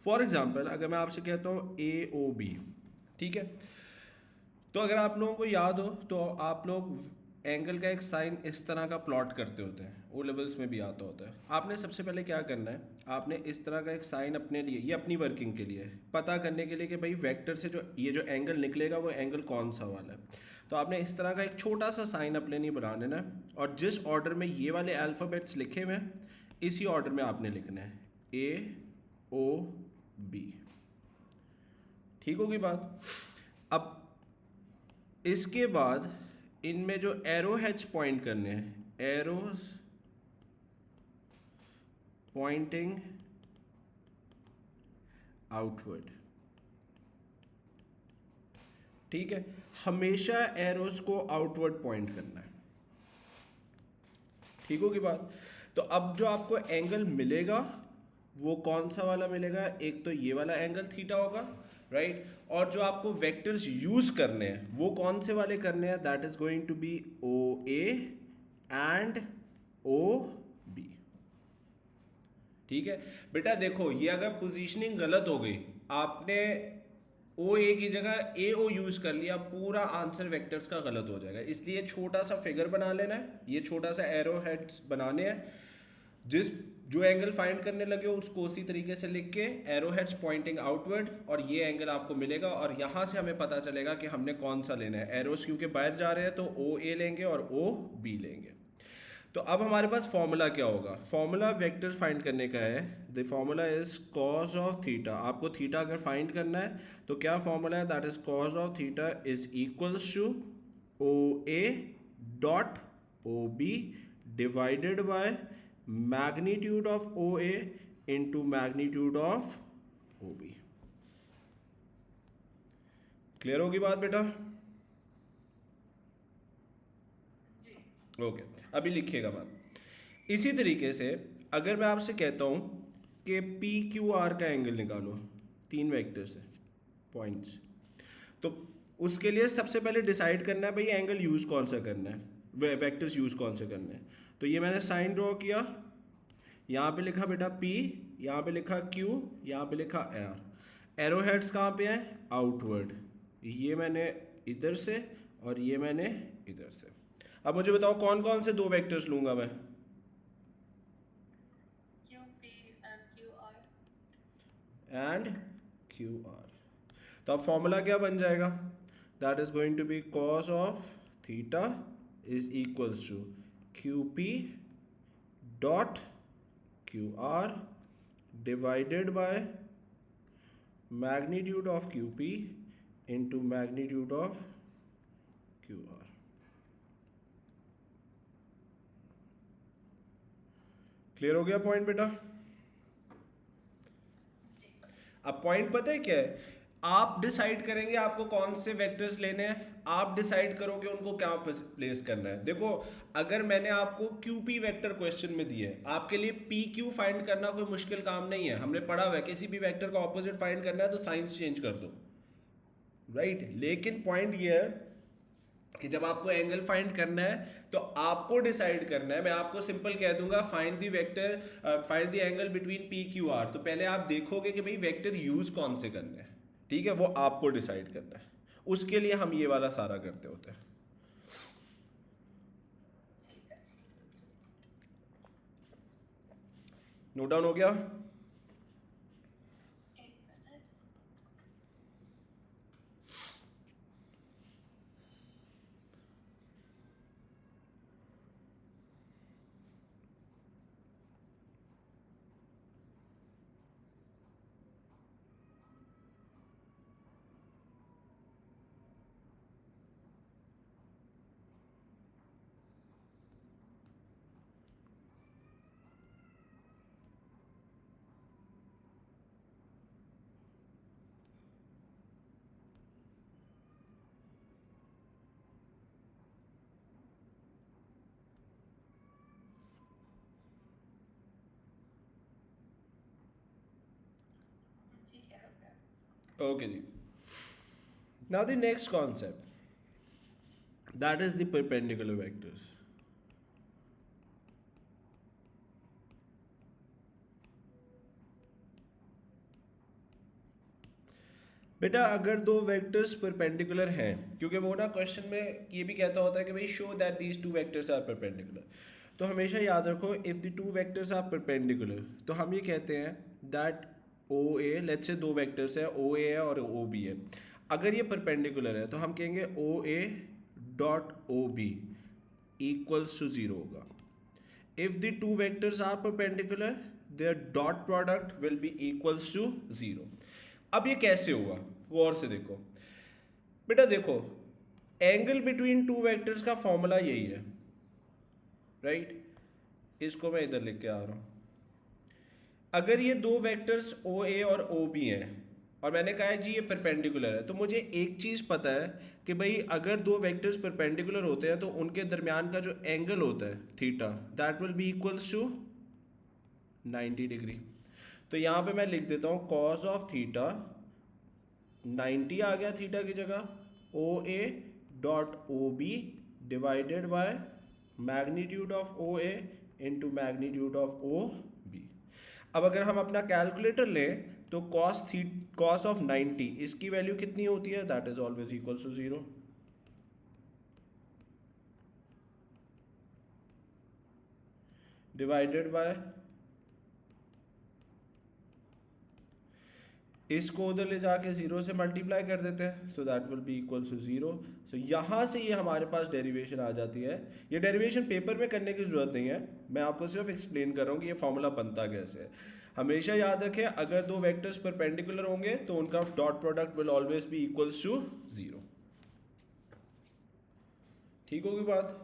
फॉर एग्जाम्पल अगर मैं आपसे कहता हूँ ए ओ बी, ठीक है, तो अगर आप लोगों को याद हो तो आप लोग एंगल का एक साइन इस तरह का प्लॉट करते होते हैं, ओ लेवल्स में भी आता होता है। आपने सबसे पहले क्या करना है, आपने इस तरह का एक साइन अपने लिए, ये अपनी वर्किंग के लिए है, पता करने के लिए कि भाई वेक्टर से जो ये जो एंगल निकलेगा वो एंगल कौन सा वाला है। तो आपने इस तरह का एक छोटा सा साइन अपने लिए बना लेना है, और जिस ऑर्डर में ये वाले अल्फ़ाबेट्स लिखे हुए हैं इसी ऑर्डर में आपने लिखना है, ए ओ बी। ठीक होगी बात। अब इसके बाद इनमें जो एरो हेड्स पॉइंट करने हैं, एरोज पॉइंटिंग आउटवर्ड, ठीक है, हमेशा एरोज को आउटवर्ड पॉइंट करना है। ठीक होगी बात। तो अब जो आपको एंगल मिलेगा वो कौन सा वाला मिलेगा, एक तो ये वाला एंगल थीटा होगा, राइट, और जो आपको वेक्टर्स यूज करने हैं वो कौन से वाले करने हैं, that is going to be O A and O B. ठीक है बेटा, देखो ये अगर पोजीशनिंग गलत हो गई, आपने ओ ए की जगह ए ओ यूज कर लिया, पूरा आंसर वेक्टर्स का गलत हो जाएगा। इसलिए छोटा सा फिगर बना लेना है, ये छोटा सा एरो हेड्स बनाने हैं, जिस जो एंगल फाइंड करने लगे हो उसको उसी तरीके से लिख के एरो हेड्स पॉइंटिंग आउटवर्ड, और ये एंगल आपको मिलेगा, और यहाँ से हमें पता चलेगा कि हमने कौन सा लेना है। एरोस क्योंकि बाहर जा रहे हैं तो ओ ए लेंगे और ओ बी लेंगे। तो अब हमारे पास फॉर्मूला क्या होगा, फॉर्मूला वेक्टर फाइंड करने का है, the formula is cos of theta. आपको थीटा अगर फाइंड करना है तो क्या फॉर्मूला है, that is cos of theta is equals to O A dot O B divided by magnitude of O A into magnitude of O B. Clear होगी बात बेटा? ओके अभी लिखिएगा बात। इसी तरीके से अगर मैं आपसे कहता हूं कि पी क्यू आर का एंगल निकालो, तीन वेक्टर्स है पॉइंट्स, तो उसके लिए सबसे पहले डिसाइड करना है भाई एंगल यूज कौन सा करना है, वेक्टर्स यूज कौन से करने हैं। तो ये मैंने साइन ड्रॉ किया, यहाँ पे लिखा बेटा P, यहाँ पे लिखा Q, यहाँ पे लिखा R। एरो हेड्स कहाँ पे है, आउटवर्ड, ये मैंने इधर से और ये मैंने इधर से। अब मुझे बताओ कौन कौन से दो वेक्टर्स लूंगा मैं, एंड क्यू आर। तो अब फॉर्मूला क्या बन जाएगा, that is going to be cos of theta is equals to Q P dot Q R divided by magnitude of Q P into magnitude of Q R. Clear हो गया point बेटा? अब point पता है क्या है, आप डिसाइड करेंगे आपको कौन से वेक्टर्स लेने हैं, आप डिसाइड करोगे उनको क्या प्लेस करना है। देखो अगर मैंने आपको QP वेक्टर क्वेश्चन में दिया है, आपके लिए PQ फाइंड करना कोई मुश्किल काम नहीं है, हमने पढ़ा हुआ है किसी भी वेक्टर का ऑपोजिट फाइंड करना है तो साइंस चेंज कर दो, राइट। लेकिन पॉइंट ये है कि जब आपको एंगल फाइंड करना है तो आपको डिसाइड करना है, मैं आपको सिंपल कह दूंगा find the vector, find the angle between P Q R, तो पहले आप देखोगे कि भाई वेक्टर यूज कौन से करने हैं, ठीक है, वो आपको डिसाइड करना है। उसके लिए हम ये वाला सारा करते होते हैं। नोट डाउन हो गया? ओके जी, now the next concept, that is the perpendicular vectors. बेटा अगर दो वेक्टर्स परपेंडिकुलर हैं, क्योंकि वो ना क्वेश्चन में ये भी कहता होता है कि भाई show that these two vectors are perpendicular, तो हमेशा याद रखो if the two vectors are perpendicular तो हम ये कहते हैं that O A, let's say दो वेक्टर्स है ओ ए है और ओ बी है, अगर ये परपेंडिकुलर है तो हम कहेंगे O A dot O B equals to zero होगा। If the two vectors are perpendicular their dot product will be equals to zero. अब ये कैसे हुआ वो और से देखो बेटा, देखो एंगल बिटवीन टू वेक्टर्स का फॉर्मूला यही है, राइट? इसको मैं इधर लिख के आ रहा हूं। अगर ये दो वेक्टर्स ओ ए और ओ बी हैं और मैंने कहा है जी ये परपेंडिकुलर है, तो मुझे एक चीज़ पता है कि भाई अगर दो वेक्टर्स परपेंडिकुलर होते हैं तो उनके दरमियान का जो एंगल होता है theta that will be equals to 90 degree. तो यहाँ पे मैं लिख देता हूँ कॉस ऑफ थीटा 90 आ गया थीटा की जगह, O A dot O B divided by magnitude of O A into magnitude of O B. अब अगर हम अपना कैलकुलेटर लें तो कॉस ऑफ 90 इसकी वैल्यू कितनी होती है, that is always equal to zero. Divided by, इसको उधर ले जाके जीरो से मल्टीप्लाई कर देते हैं, so that will be equal to zero. So यहाँ से ये हमारे पास डेरिवेशन आ जाती है। ये डेरिवेशन पेपर में करने की जरूरत नहीं है, मैं आपको सिर्फ एक्सप्लेन कर रहा हूँ कि ये फॉर्मूला बनता कैसे है। हमेशा याद रखें अगर दो वेक्टर्स परपेंडिकुलर होंगे तो उनका dot product will always be equals to zero. ठीक होगी बात?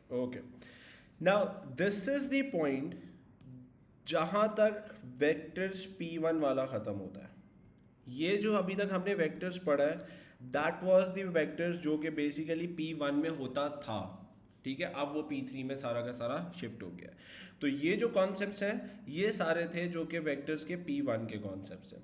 Okay, now this is the point जहां तक वेक्टर्स P1 वाला खत्म होता है। ये जो अभी तक हमने वेक्टर्स पढ़ा है दैट वाज द वेक्टर्स जो कि बेसिकली P1 में होता था, ठीक है? अब वो P3 में सारा का सारा शिफ्ट हो गया है। तो ये जो कॉन्सेप्ट्स हैं ये सारे थे जो कि वेक्टर्स के P1 के कॉन्सेप्ट्स हैं।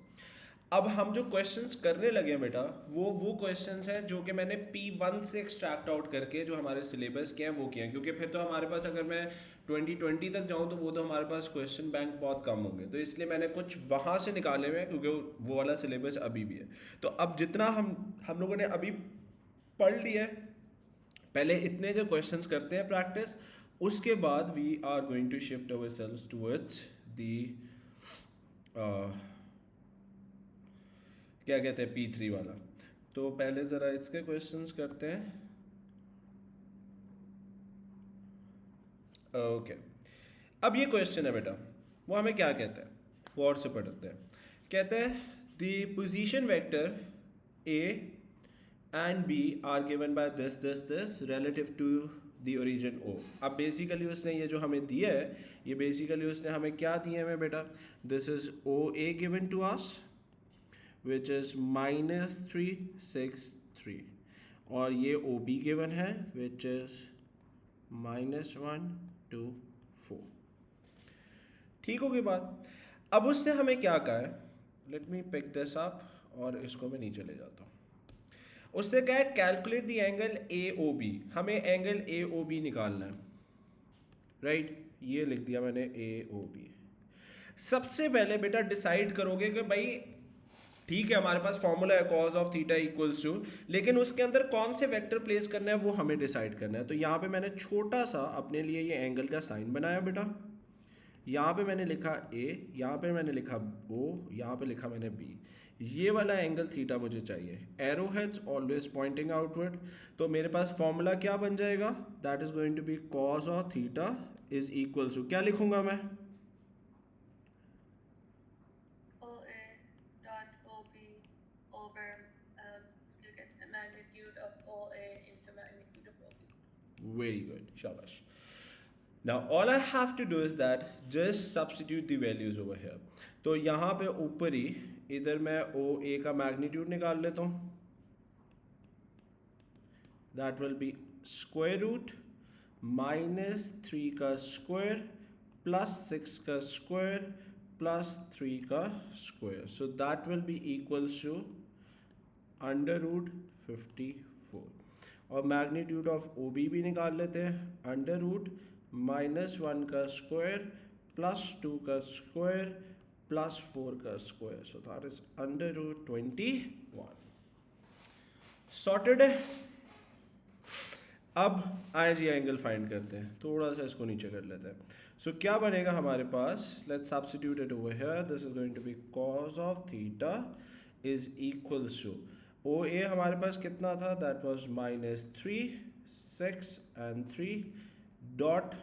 अब हम जो क्वेश्चंस करने लगे बेटा वो क्वेश्चंस हैं जो कि मैंने P1 से एक्सट्रैक्ट आउट करके जो हमारे सिलेबस के हैं वो किए हैं, क्योंकि फिर तो हमारे पास अगर मैं 2020 तक जाऊं तो वो तो हमारे पास क्वेश्चन बैंक बहुत कम होंगे, तो इसलिए मैंने कुछ वहाँ से निकाले हुए हैं क्योंकि वो वाला सिलेबस अभी भी है। तो अब जितना हम लोगों ने अभी पढ़ लिया है, पहले इतने के क्वेश्चंस करते हैं प्रैक्टिस, उसके बाद we are going to shift ourselves towards the क्या कहते हैं P3 वाला। तो पहले ज़रा इसके क्वेश्चंस करते हैं। ओके, अब ये क्वेश्चन है बेटा, वो हमें क्या कहता है वो और से पढ़ते हैं। कहते हैं the position vector A and B are given by this relative to the origin O। अब बेसिकली उसने ये जो हमें दिया है ये बेसिकली उसने हमें क्या दिया है हमें बेटा, this is OA given to us which is -363 और ये OB गिवन है which is -124। ठीक होगी बात? अब उसने हमें क्या कहा है, let me pick this up और इसको मैं नीचे ले जाता हूँ। उससे क्या है कैलकुलेट द एंगल AOB, हमें एंगल AOB निकालना है, राइट? ये लिख दिया मैंने AOB। सबसे पहले बेटा डिसाइड करोगे कि भाई ठीक है हमारे पास फॉर्मूला है cos of theta equals to, लेकिन उसके अंदर कौन से वेक्टर प्लेस करना है वो हमें डिसाइड करना है। तो यहाँ पे मैंने छोटा सा अपने लिए ये एंगल का साइन बनाया बेटा, यहाँ पे मैंने लिखा A, यहाँ पे मैंने लिखा O, यहाँ पे लिखा मैंने B। ये वाला एंगल थीटा मुझे चाहिए, arrow heads always pointing outward, तो मेरे पास फॉर्मूला क्या बन जाएगा, that is going to be cos of theta is equal to, क्या लिखूंगा मैं, OA dot OB over you get the magnitude of OA into magnitude of OB. Very good, शाबाश. Now all I have to do is that just substitute the values over here. तो यहाँ पे ऊपर ही इधर मैं ओ ए का मैग्नीट्यूड निकाल लेता हूँ, that will be square root -3 का स्क्वायर प्लस 6 का स्क्वायर प्लस 3 का square, so that will be equals to √54. और मैग्नीट्यूड ऑफ ओ बी भी निकाल लेते हैं, √-1 का स्क्वायर +2 का स्क्वायर +4 का square, so that is √21. Sorted है. अब आई जी एंगल फाइंड करते हैं, थोड़ा सा इसको नीचे कर लेते हैं. सो क्या बनेगा हमारे पास, let's substitute it over here, this is going to be cos of theta is equals to, O A हमारे पास कितना था, that was -3, 6 and 3 dot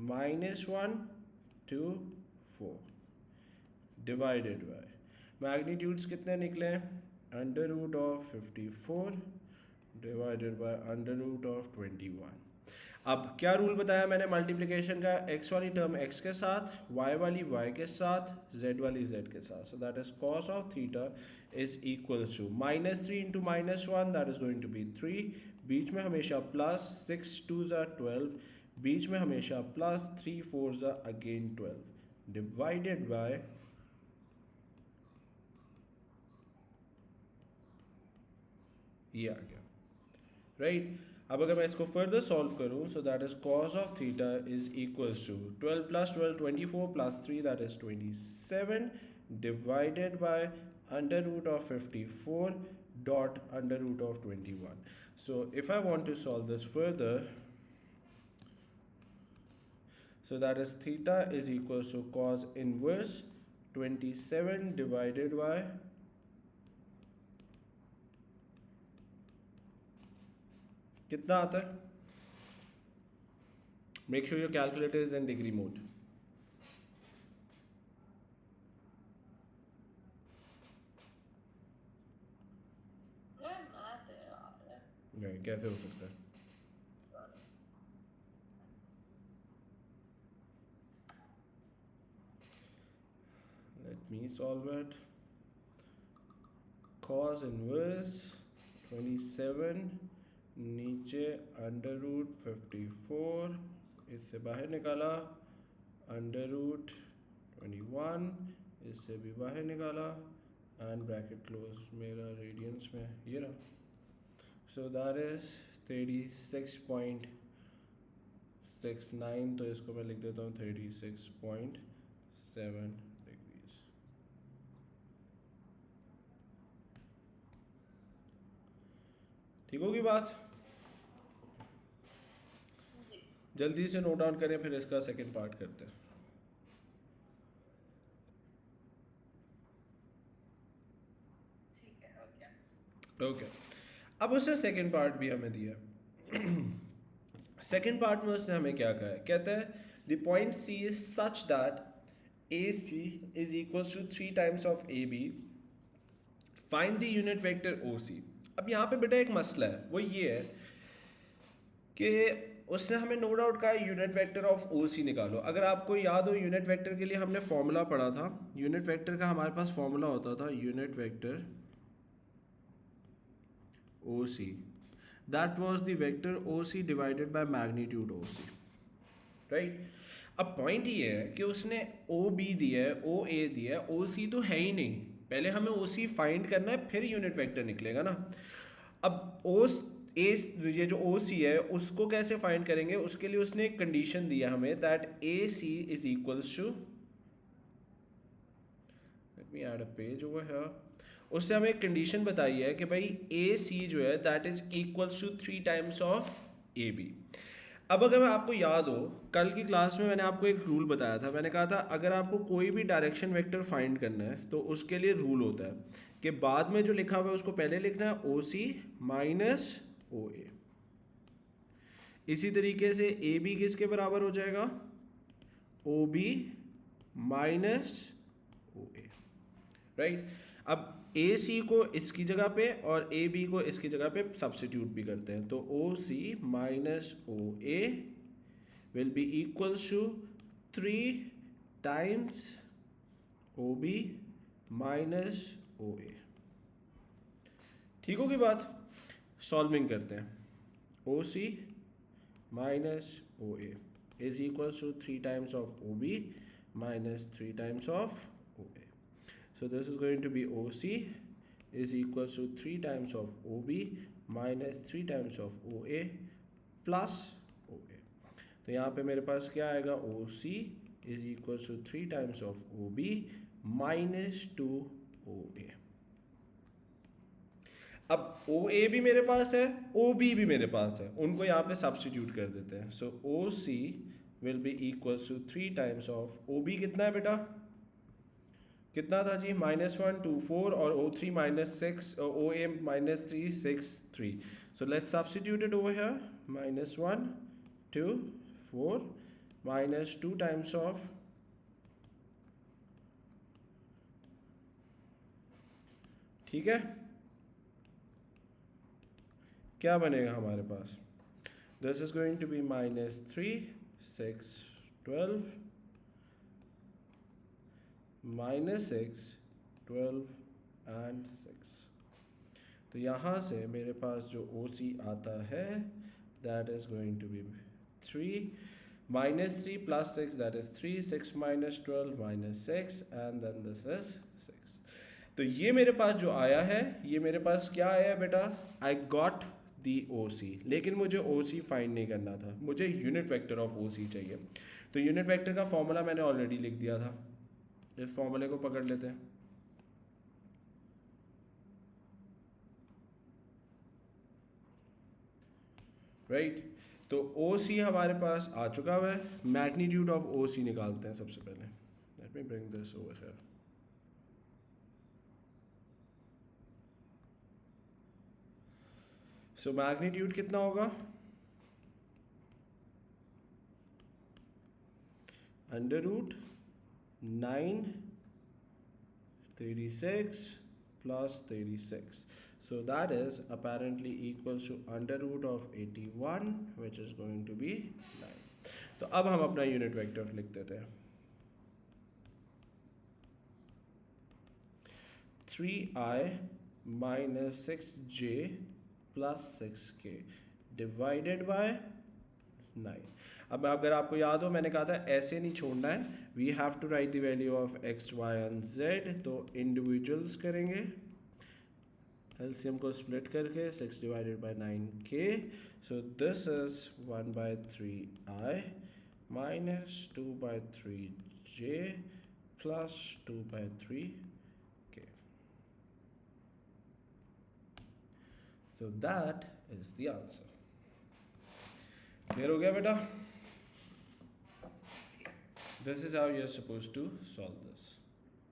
-1 2 4 divided by magnitudes कितने निकले हैं, √54 डिवाइडेड बाय √21. अब क्या रूल बताया मैंने मल्टीप्लिकेशन का, x वाली टर्म x के साथ, y वाली y के साथ, z वाली z के साथ, so that is cos of theta is equals to -3 into -1, that is going to be 3, बीच में हमेशा प्लस, 6 2s are 12, बीच में हमेशा plus, 3 4s are again 12 divided by ये आ गया, राइट. अब अगर मैं इसको फर्दर सॉल्व करूं, so that is cos of theta is equals to 12 + 12 24 + 3 that is 27 divided by √54 dot √21. So if I want to solve this further, so that is theta is equals to cos inverse 27 divided by कितना आता है, make sure your calculator is in degree mode. नहीं, कैसे हो सकता है, let me solve it. cos inverse 27 नीचे √54, इससे बाहर निकाला, √21 इससे भी बाहर निकाला, एंड ब्रैकेट क्लोज मेरा रेडियंस में ये रहा. सो दैट इज 36.69, तो इसको मैं लिख देता हूँ 36.7 डिग्रीज. ठीक होगी बात, जल्दी से नोट डाउन करें, फिर इसका सेकंड पार्ट करते हैं. ठीक है, हो गया. ओके, अब उसने सेकंड पार्ट भी हमें दिया. सेकंड पार्ट में उसने हमें क्या कहा है, कहता है the point C is such that A C is equals to 3 times of A B, find the unit vector O C. अब यहाँ पे बेटा एक मसला है, वो ये है कि उसने हमें नो डाउट कहा यूनिट वेक्टर ऑफ ओ सी निकालो. अगर आपको याद हो, यूनिट वेक्टर के लिए हमने फॉर्मूला पढ़ा था, यूनिट वेक्टर का हमारे पास फॉर्मूला होता था unit vector O C, that was the vector O C divided by magnitude O C, right. अब पॉइंट ये है कि उसने ओ बी दिया है, ओ ए दिया है, ओ सी तो है ही नहीं, पहले हमें ओ सी फाइंड करना है, फिर यूनिट वेक्टर निकलेगा ना. अब ओ ए, ये जो ओ सी है उसको कैसे फाइंड करेंगे, उसके लिए उसने एक कंडीशन दिया हमें, that A C is equals to, let me add a page over here. उससे हमें एक कंडीशन बताई है कि भाई ए सी जो है that is equals to 3 times of A B. अब अगर मैं आपको याद हो, कल की क्लास में मैंने आपको एक रूल बताया था। मैंने कहा था अगर आपको कोई भी डायरेक्शन वेक्टर फाइंड करना है तो उसके लिए रूल होता है कि बाद में जो लिखा हुआ है उसको पहले लिखना है ओ सी माइनस ओ ए। इसी तरीके से ए बी किसके बराबर हो जाएगा, ओ बी माइनस ओ ए, राइट। अब ए सी को इसकी जगह पे और ए बी को इसकी जगह पे सब्सिट्यूट भी करते हैं, तो O C minus O A will be equals to 3 times O B minus O A. ठीक होगी बात। सॉल्विंग करते हैं, O C minus O A is equals to 3 times of O B minus 3 times of OA. So this is going to be OC is equals to 3 times of OB minus 3 times of OA plus OA. तो यहाँ पे मेरे पास क्या आएगा, OC is equals to 3 times of OB minus 2 OA. अब OA भी मेरे पास है, OB भी मेरे पास है, उनको यहाँ पे सब्स्टिट्यूट कर देते हैं। सो OC will be equals to 3 times of OB कितना है बेटा, कितना था जी, -1 2 4 और O3 -6 OA -3 6 3. So let's substitute it over here. -1 2 4 minus 2 times of ठीक है, क्या बनेगा हमारे पास, this is going to be -3 6 12 -6 12 and 6. तो यहाँ से मेरे पास जो OC आता है that is going to be 3 -3 plus 6 that is 3 6 minus 12 minus 6 and then this is 6. तो ये मेरे पास जो आया है, ये मेरे पास क्या आया है बेटा, I got दी OC, लेकिन मुझे OC फाइंड नहीं करना था, मुझे यूनिट वेक्टर ऑफ OC चाहिए। तो यूनिट वेक्टर का फॉर्मूला मैंने ऑलरेडी लिख दिया था, इस फॉर्मूले को पकड़ लेते हैं। राइट तो OC हमारे पास आ चुका हुआ है, मैग्नीट्यूड ऑफ OC निकालते हैं सबसे पहले। Let me bring this over here. So magnitude कितना होगा, √9 36 plus 36. So that is apparently equals to √81 which is going to be 9. तो अब हम अपना यूनिट वेक्टर लिख देते हैं, 3i minus 6j plus 6k divided by 9. अब अगर आपको याद हो मैंने कहा था ऐसे नहीं छोड़ना है, we have to write the value of x y and z। तो इंडिविजुअल्स करेंगे, एलसीएम को स्प्लिट करके 6 divided by 9k, so this is 1/3i minus 2/3j plus 2/3k. So that is the answer. Clear हो गया बेटा? This is how you are supposed to solve this.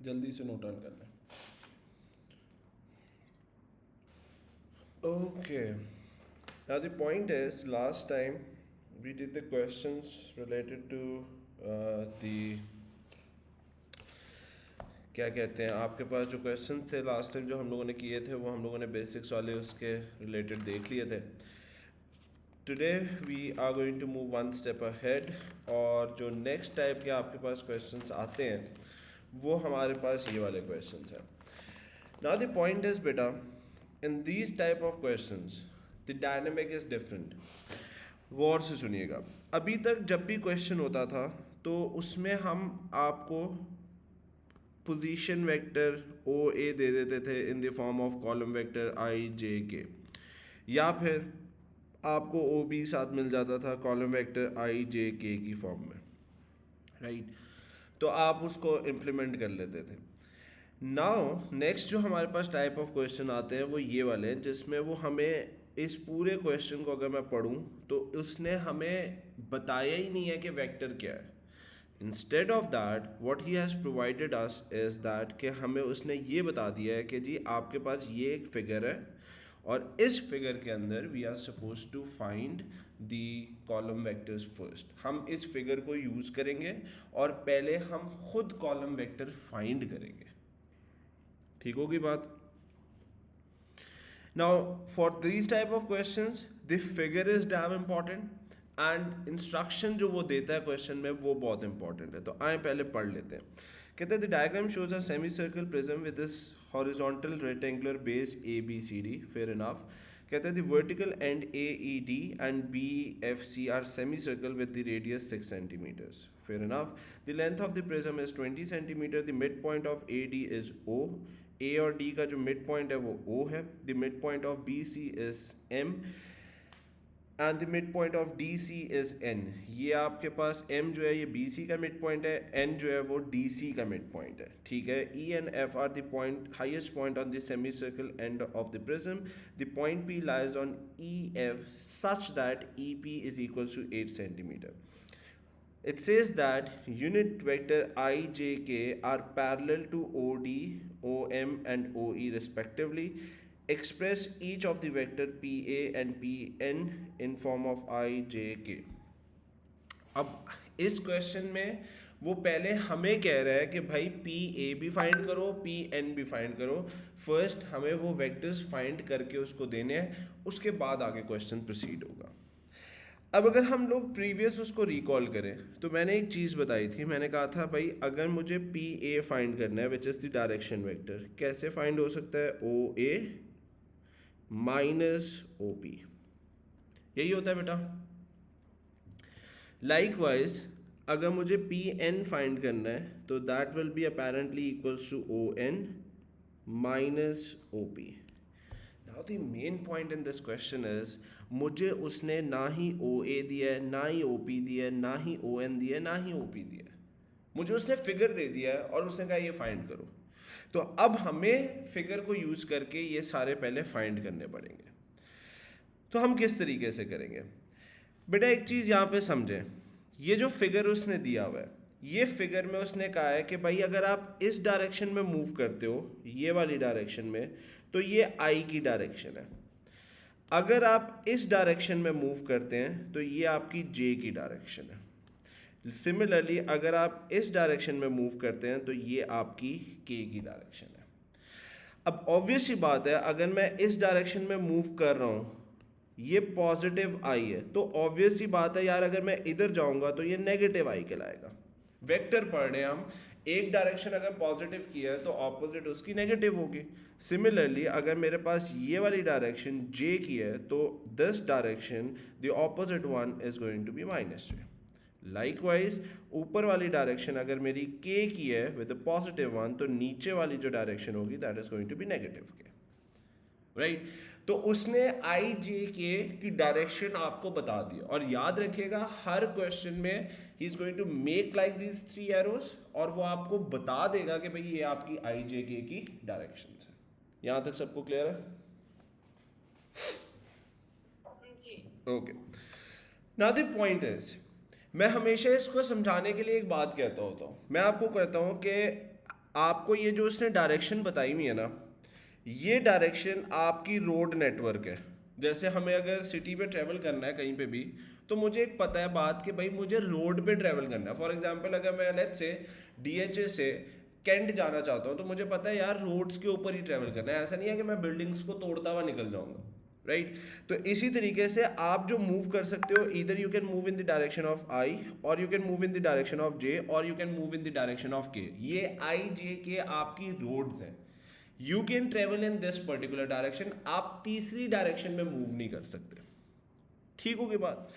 जल्दी से note down कर लें। Okay. Now the point is, last time we did the questions related to the क्या कहते हैं, आपके पास जो क्वेश्चंस थे लास्ट टाइम जो हम लोगों ने किए थे वो हम लोगों ने बेसिक्स वाले उसके रिलेटेड देख लिए थे। Today we are going to move one step ahead, और जो नेक्स्ट टाइप के आपके पास क्वेश्चंस आते हैं वो हमारे पास ये वाले क्वेश्चंस हैं। नाउ द पॉइंट इज बेटा, in these type of questions the dynamic is different. गौर से सुनिएगा, अभी तक जब भी क्वेश्चन होता था तो उसमें हम आपको पोजीशन वेक्टर ओ ए दे देते थे in the form of column vector i j k, या फिर आपको ओ बी साथ मिल जाता था कॉलम वेक्टर आई जे के की फॉर्म में, राइट। तो आप उसको इम्प्लीमेंट कर लेते थे। नाउ नेक्स्ट जो हमारे पास टाइप ऑफ क्वेश्चन आते हैं वो ये वाले हैं जिसमें वो हमें इस पूरे क्वेश्चन को अगर मैं पढ़ूं तो उसने हमें बताया ही नहीं है कि वेक्टर क्या है. Instead of that what he has provided us is that कि हमें उसने ये बता दिया है कि जी आपके पास ये एक फिगर है और इस फिगर के अंदर we are suppose to find the column vectors first. हम इस फिगर को यूज़ करेंगे और पहले हम खुद कॉलम वेक्टर फाइंड करेंगे. ठीक होगी बात. Now, for these type of questions, the figure is damn important and instruction जो वो देता है question में वो बहुत important है. तो आए पहले पढ़ लेते हैं. कहते हैं the diagram shows a semicircle prism with this horizontal rectangular base ABCD. Fair enough. कहते हैं the vertical end AED and BFC are semicircle with the radius 6 centimeters. Fair enough. The length of the prism is 20 centimeter. The midpoint of AD is O. ए और D का जो mid point है वो O है. The mid point of B C is M and the mid point of D C is N. ये आपके पास M जो है ये बी सी का मिड पॉइंट है, एन जो है वो डी सी का मिड पॉइंट है. ठीक है. E and F are the point highest point on the semi circle and of the prism. The point P lies on E F such that E P is equal to 8 centimeter. It says that unit vector I, J, K are parallel to OD, OM and OE respectively. Express each of the vector PA and PN in form of I, J, K. अब इस question में वो पहले हमें कह रहा है कि भाई पी ए भी फाइंड करो, पी एन भी फाइंड करो. फर्स्ट हमें वो वेक्टर्स फाइंड करके उसको देने हैं, उसके बाद आगे क्वेश्चन प्रोसीड होगा. अब अगर हम लोग प्रीवियस उसको रिकॉल करें तो मैंने एक चीज़ बताई थी. मैंने कहा था भाई अगर मुझे पी ए फाइंड करना है which is the direction vector, कैसे फाइंड हो सकता है? ओ ए माइनस ओ पी. यही होता है बेटा. लाइकवाइज अगर मुझे पी एन फाइंड करना है तो that will be apparently equals to O N minus O P. Now the main point in this question is मुझे उसने ना ही ओ ए दिया है, ना ही ओ पी दिया है, ना ही ओ एन दिया है, ना ही ओ पी दिया है. मुझे उसने फिगर दे दिया है और उसने कहा ये फाइंड करो. तो अब हमें फिगर को यूज करके ये सारे पहले फाइंड करने पड़ेंगे. तो हम किस तरीके से करेंगे बेटा? एक चीज़ यहाँ पे समझें. ये जो फिगर उसने दिया हुआ है, ये फिगर में उसने कहा है कि भाई अगर आप इस डायरेक्शन में मूव करते हो, ये वाली डायरेक्शन में, तो ये आई की डायरेक्शन है. अगर आप इस डायरेक्शन में मूव करते हैं तो ये आपकी जे की डायरेक्शन है. सिमिलरली अगर आप इस डायरेक्शन में मूव करते हैं तो ये आपकी के की डायरेक्शन है. अब ऑब्वियस ही बात है अगर मैं इस डायरेक्शन में मूव कर रहा हूँ, ये पॉजिटिव आई है, तो ऑब्वियस ही बात है यार अगर मैं इधर जाऊँगा तो ये नेगेटिव आई कहलाएगा. वेक्टर पढ़ रहे हैं हम, एक डायरेक्शन अगर पॉजिटिव की है तो ऑपोजिट उसकी नेगेटिव होगी. सिमिलरली अगर मेरे पास ये वाली डायरेक्शन जे की है तो this direction the opposite one is going to be minus J. Likewise ऊपर वाली डायरेक्शन अगर मेरी के की है विद पॉजिटिव वन तो नीचे वाली जो डायरेक्शन होगी that is going to be negative K. Right. तो उसने आई जे के की डायरेक्शन आपको बता दिया. और याद रखिएगा हर क्वेश्चन में ही is going to make like these 3 arrows और वो आपको बता देगा कि भाई ये आपकी आई जे के की डायरेक्शन है. यहां तक सबको क्लियर है? Okay. Now the point is मैं हमेशा इसको समझाने के लिए एक बात कहता होता हूँ. मैं आपको कहता हूँ कि आपको ये जो उसने डायरेक्शन बताई हुई है ना, ये डायरेक्शन आपकी रोड नेटवर्क है. जैसे हमें अगर सिटी पे ट्रैवल करना है कहीं पे भी, तो मुझे एक पता है बात कि भाई मुझे रोड पे ट्रैवल करना है. फॉर एग्जांपल अगर मैं लेट्स से डीएचए से कैंट जाना चाहता हूँ तो मुझे पता है यार रोड्स के ऊपर ही ट्रैवल करना है. ऐसा नहीं है कि मैं बिल्डिंग्स को तोड़ता हुआ निकल जाऊँगा. राइट. तो इसी तरीके से आप जो मूव कर सकते हो, either you can move in the direction of i और you can move in the direction of j और you can move in the direction of k. ये आई जे के आपकी रोड्स हैं. You can travel in this particular direction. आप तीसरी direction में move नहीं कर सकते. ठीक होगी बात?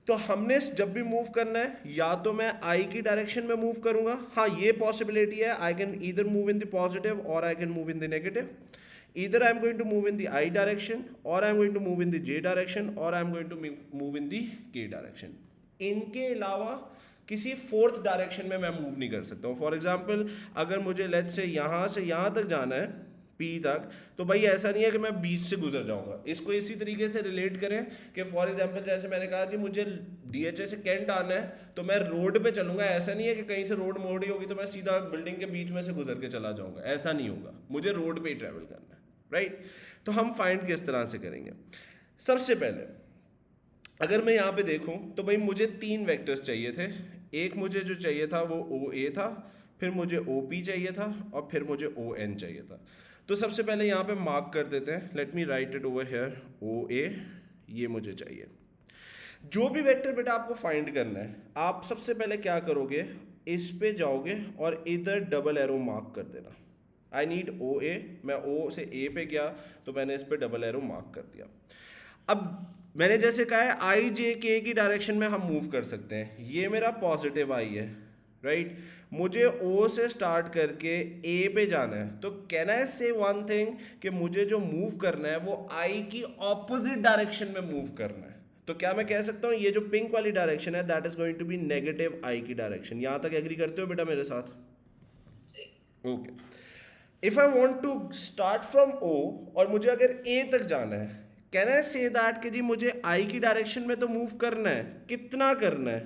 तो हमने जब भी मूव करना है या तो मैं आई की डायरेक्शन में मूव करूंगा. हाँ, ये पॉसिबिलिटी है. I can either move in the positive और I can move in the negative. Either I am going to move in the i direction और I am going to move in the j direction और I am going to move in the k direction. इनके अलावा किसी fourth direction में मैं move नहीं कर सकता हूँ. फॉर एग्जाम्पल अगर मुझे लेट्स से यहाँ तक जाना है P तक, तो भाई ऐसा नहीं है कि मैं बीच से गुजर जाऊंगा। इसको इसी तरीके से रिलेट करें कि फॉर एग्जांपल जैसे मैंने कहा जी मुझे DHA से कैंट आना है तो मैं रोड पे चलूंगा, ऐसा नहीं है कि कहीं से रोड मोड़ी होगी तो मैं सीधा बिल्डिंग के बीच में से गुजर के चला जाऊंगा, ऐसा नहीं होगा, मुझे रोड पे ही ट्रैवल करना है, राइट। तो हम फाइंड किस तरह से करेंगे? सबसे पहले अगर मैं यहाँ पे देखूँ तो भाई मुझे 3 वेक्टर्स चाहिए थे। एक मुझे जो चाहिए था वो OA था, फिर मुझे OP चाहिए था, और फिर मुझे ON चाहिए था। तो सबसे पहले यहाँ पे मार्क कर देते हैं, late me write it over here, OA ये मुझे चाहिए। जो भी वेक्टर बेटा आपको फाइंड करना है, आप सबसे पहले क्या करोगे, इस पे जाओगे और इधर डबल एरो मार्क कर देना। आई नीड OA, मैं O से A पे गया तो मैंने इस पे डबल एरो मार्क कर दिया। अब मैंने जैसे कहा है IJK की डायरेक्शन में हम मूव कर सकते हैं, ये मेरा पॉजिटिव I है, राइट। मुझे O से स्टार्ट करके A पे जाना है, तो कैन आई से वन थिंग कि मुझे जो मूव करना है वो I की ऑपोजिट डायरेक्शन में मूव करना है। तो क्या मैं कह सकता हूँ ये जो पिंक वाली डायरेक्शन है that is going to be negative I की डायरेक्शन। यहां तक एग्री करते हो बेटा मेरे साथ? Okay. If I want to start from O और मुझे अगर A तक जाना है, कैन आई से दैट कि जी मुझे I की डायरेक्शन में तो मूव करना है, कितना करना है,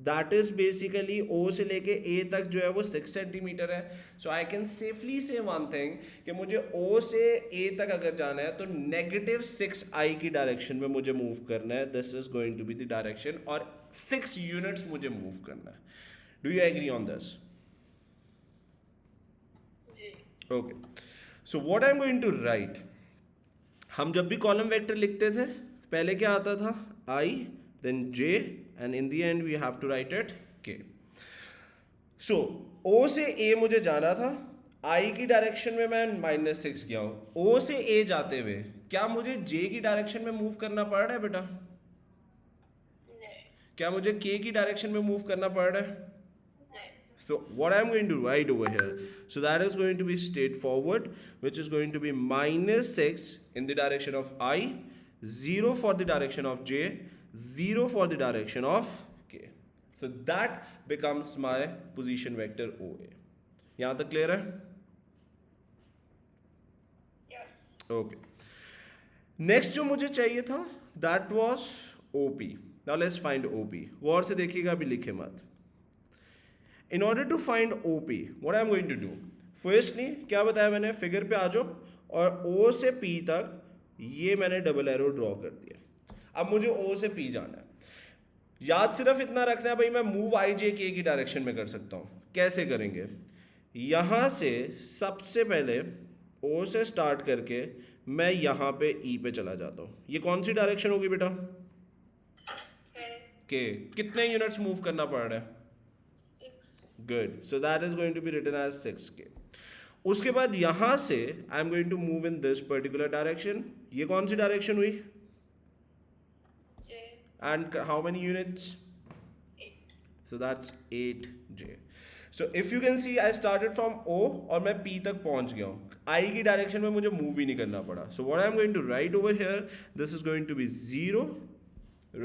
दैट इज बेसिकली O से लेके A तक जो है वो 6 सेंटीमीटर है। सो आई कैन सेफली से वन थिंग कि मुझे O से A तक अगर जाना है तो -6 I की डायरेक्शन में मुझे मूव करना है, this is going to be the direction, और 6 यूनिट्स मुझे मूव करना है। Do you agree on this? Okay, so what I am going to write, हम जब भी कॉलम वेक्टर लिखते थे पहले क्या आता था, I then J and in the end we have to write it K. So O से A मुझे जाना था, I की डायरेक्शन में मैं -6 गया हूँ। O से A जाते हुए क्या मुझे J की डायरेक्शन में मूव करना पड़ रहा है बेटा? क्या मुझे K की डायरेक्शन में मूव करना पड़ रहा है? So what I'm going to write over here, so that is going to be straightforward, which is going to be -6 in the direction of I, 0 for the direction of J, 0 for the direction of K. So that becomes my position vector OA. यहाँ तक clear है? Yes. Okay. Next जो मुझे चाहिए था that was OP. Now let's find OP. गौर से देखिएगा, अभी लिखे मत। In order to find OP, what I am going to do? Firstly, क्या बताया मैंने, फिगर पे आ जाओ और O से P तक ये मैंने डबल एरो ड्रॉ कर दिया। अब मुझे O से P जाना है। याद सिर्फ इतना रखना है भाई, मैं मूव IJK की डायरेक्शन में कर सकता हूँ। कैसे करेंगे? यहाँ से सबसे पहले O से स्टार्ट करके मैं यहाँ पे E पे चला जाता हूँ। ये कौन सी डायरेक्शन होगी बेटा? K। कितने यूनिट्स मूव करना पड़ रहा है? Good. So that is going to be written as 6K. उसके बाद यहां से I am going to move in this particular direction. ये कौन सी डायरेक्शन हुई? J. And how many units? 8. So that's 8J. So if you can see, I started from O और मैं P तक पहुंच गया हूँ। I की डायरेक्शन में मुझे मूव ही नहीं करना पड़ा। So what I am going to write over here, this is going to be 0,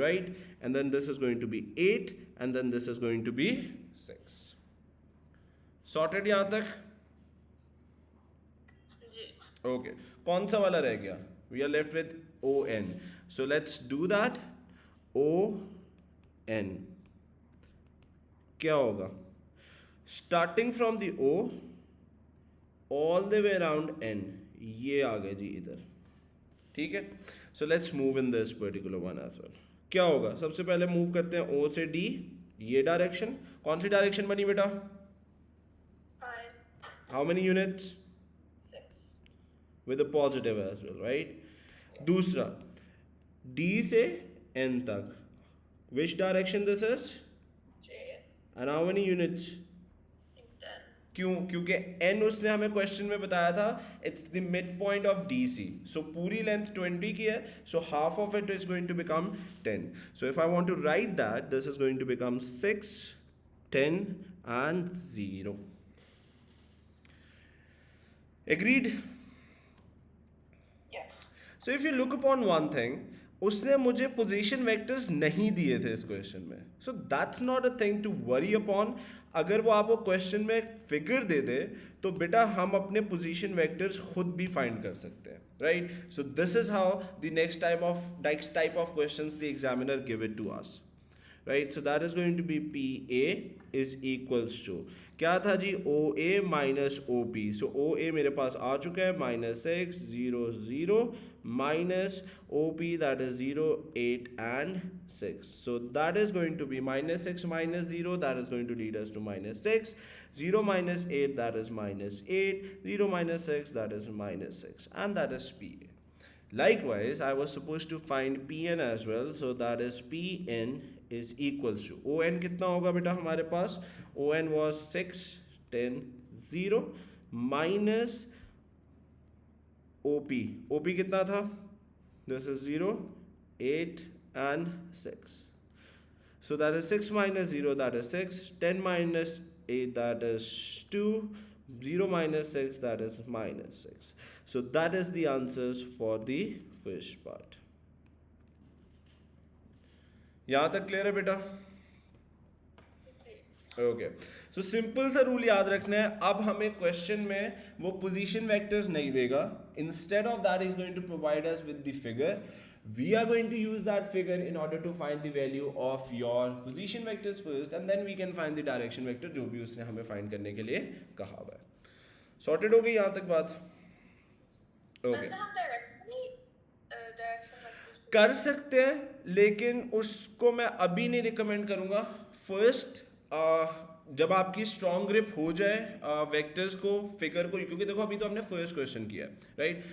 right? And then this is going to be 8, and then this is going to be 6. Sorted यहां तक? Okay, कौन सा वाला रह गया? We are left with ON. So let's do that. ON क्या होगा? Starting from the O all the way around N, ये आ गया जी इधर, ठीक है। So let's move in this particular one as well. क्या होगा? सबसे पहले मूव करते हैं O से D, ये डायरेक्शन। कौन सी डायरेक्शन बनी बेटा? How many units? 6. With a positive as well, right? दूसरा, D से N तक, which direction this is? J. And how many units? 10. क्यों? क्योंकि N उसने हमें क्वेश्चन में बताया था it's the midpoint of DC. So पूरी लेंथ 20 की है, so half of it is going to become 10. So if I want to write that, this is going to become 6, 10 and 0. Agreed? Yes. So if you look upon one thing, उसने मुझे position vectors नहीं दिए थे इस question में, so that's not a thing to worry upon. अगर वो आपको क्वेश्चन में फिगर दे दे तो बेटा हम अपने पोजीशन वेक्टर्स खुद भी फाइंड कर सकते हैं, right? So this is how the next type of questions the examiner give it to us, right? So that is going to be P A is equals to क्या था जी, ओ ए minus O P. सो ओ ए मेरे पास आ चुका है -6 0 0 minus OP, that is 0 8 and 6. So that is going to be -6 minus 0, that is going to lead us to -6, 0 minus 8, that is -8, 0 minus 6, that is -6, and that is PA. Likewise, I was supposed to find Pn as well, so that is Pn is equals to On कितना होगा बेटा हमारे पास, On was 6 10 0 minus OP, OP कितना था, this is 0 8 and 6, so that is 6 minus 0, that is 6, 10 minus 8, that is 2, 0 minus 6, that is -6. So that is the answers for the first part. यहाँ तक clear है बेटा? ओके, सो सिंपल सा rule याद रखना है। अब हमें क्वेश्चन में वो पोजीशन वेक्टर्स नहीं देगा, instead of that is going to provide us with the figure. We are going to use that figure in order to find the value of your position vectors first, and then we can find the direction vector जो भी उसने हमें find करने के लिए कहा हुआ है। Sorted हो गई यहाँ तक बात? Okay. कर सकते हैं, लेकिन उसको मैं अभी नहीं रिकमेंड करूँगा। फर्स्ट जब आपकी स्ट्रॉन्ग ग्रिप हो जाए वेक्टर्स को, फिगर को, क्योंकि देखो अभी तो हमने फर्स्ट क्वेश्चन किया है, right?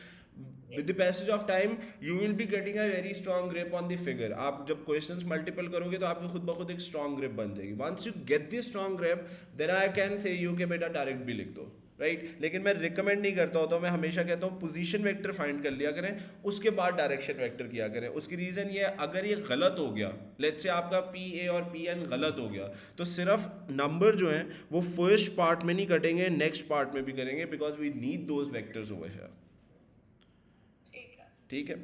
With the passage of time, you will be getting a very strong grip on the figure. आप जब questions multiple करोगे तो आपको खुद ब खुद एक strong grip बन जाएगी. Once you get the strong grip, then I can say you कि बेटा डायरेक्ट भी लिख दो, राइट? लेकिन मैं रिकमेंड नहीं करता होता, मैं हमेशा कहता हूँ पोजीशन वेक्टर फाइंड कर लिया करें, उसके बाद डायरेक्शन वेक्टर किया करें। उसकी रीज़न ये है, अगर ये गलत हो गया, लेट्स से आपका पी ए और पी एन गलत हो गया, तो सिर्फ नंबर जो हैं वो फर्स्ट पार्ट में नहीं कटेंगे, नेक्स्ट पार्ट में भी करेंगे, because we need those vectors over here. ठीक है,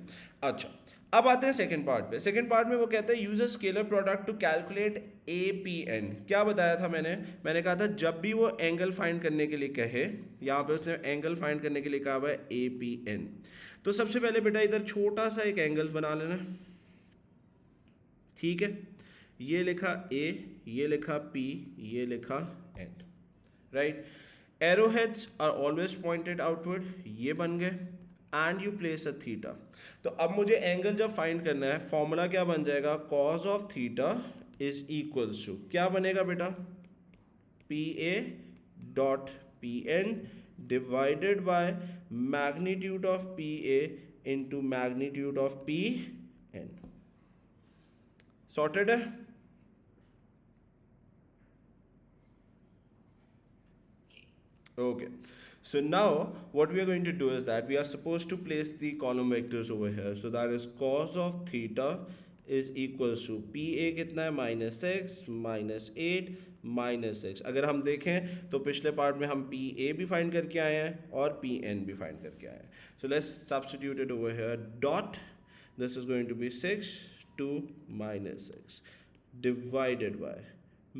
अच्छा अब आते हैं सेकंड पार्ट पे। सेकंड पार्ट में वो कहता है use a scalar product to calculate APN। क्या बताया था मैंने कहा था जब भी वो एंगल फाइंड करने के लिए कहे, यहाँ पे उसने एंगल फाइंड करने के लिए कहा हुआ है APN। तो सबसे पहले बेटा इधर छोटा सा एक एंगल बना लेना, ठीक है? ये लिखा A, ये लिखा P, ये लिखा N, right? Arrow heads are always pointed outward, ये बन गए, and you place a theta. तो अब मुझे एंगल जब फाइंड करना है, फॉर्मूला क्या बन जाएगा, cos of theta is equals to क्या बनेगा बेटा, P A dot P N divided by magnitude of P A into magnitude of P N. Sorted है? Okay, so now what we are going to do is that we are supposed to place the column vectors over here. So that is cos of theta is equals to PA कितना है, -6 -8 -6। अगर हम देखें तो पिछले part में हम PA भी फाइंड करके आए हैं और PN भी फाइंड करके आए हैं। So let's substitute it over here. Dot this is going to be 6 to -6 divided by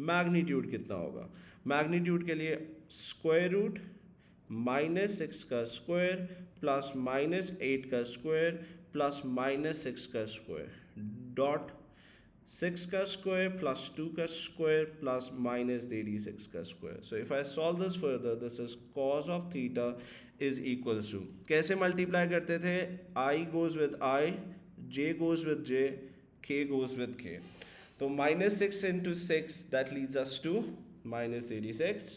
magnitude कितना होगा, मैग्नीट्यूड के लिए स्क्वायर रूट -6 का स्क्वायर प्लस -8 का स्क्वायर प्लस -6 का स्क्वायर डॉट 6 का स्क्वायर प्लस 2 का स्क्वायर प्लस -36 का square. So if I solve this further, this is cos of theta is equals to, कैसे मल्टीप्लाई करते थे, i goes with i, j goes with j, k goes with के। तो -6 into 6 that leads us to -36,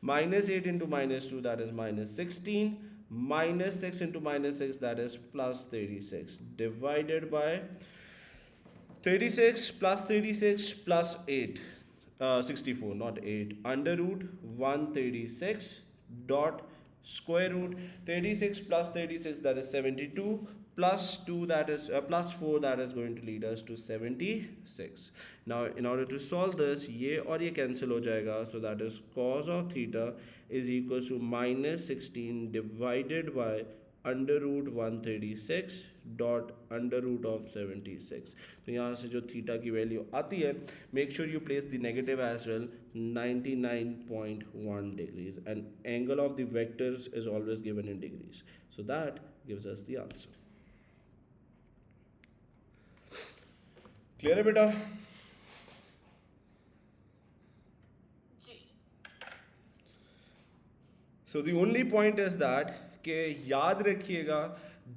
-8 into -2 that is -16, -6 into -6 that is +36 divided by 36 plus 36 plus 8, 64 not 8, under root 136 dot square root 36 plus 36 that is 72 plus 2 that is plus 4 that is going to lead us to 76. Now in order to solve this, ये और ये cancel हो जाएगा, so that is cos of theta is equals to -16 divided by under root 136 dot under root of 76. तो यहाँ से जो theta की वैल्यू आती है, make sure you place the negative as well, 99.1 degrees, and angle of the vectors is always given in degrees, so that gives us the answer. Clear है बेटा? So the only point is that कि याद रखिएगा,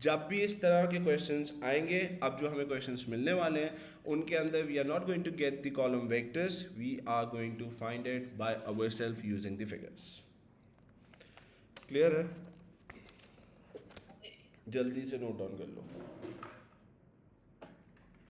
जब भी इस तरह के क्वेश्चंस आएंगे, अब जो हमें क्वेश्चंस मिलने वाले हैं, उनके अंदर we are not going to get the column vectors, we are going to find it by ourself using the figures. Clear है? जल्दी से नोट डाउन कर लो.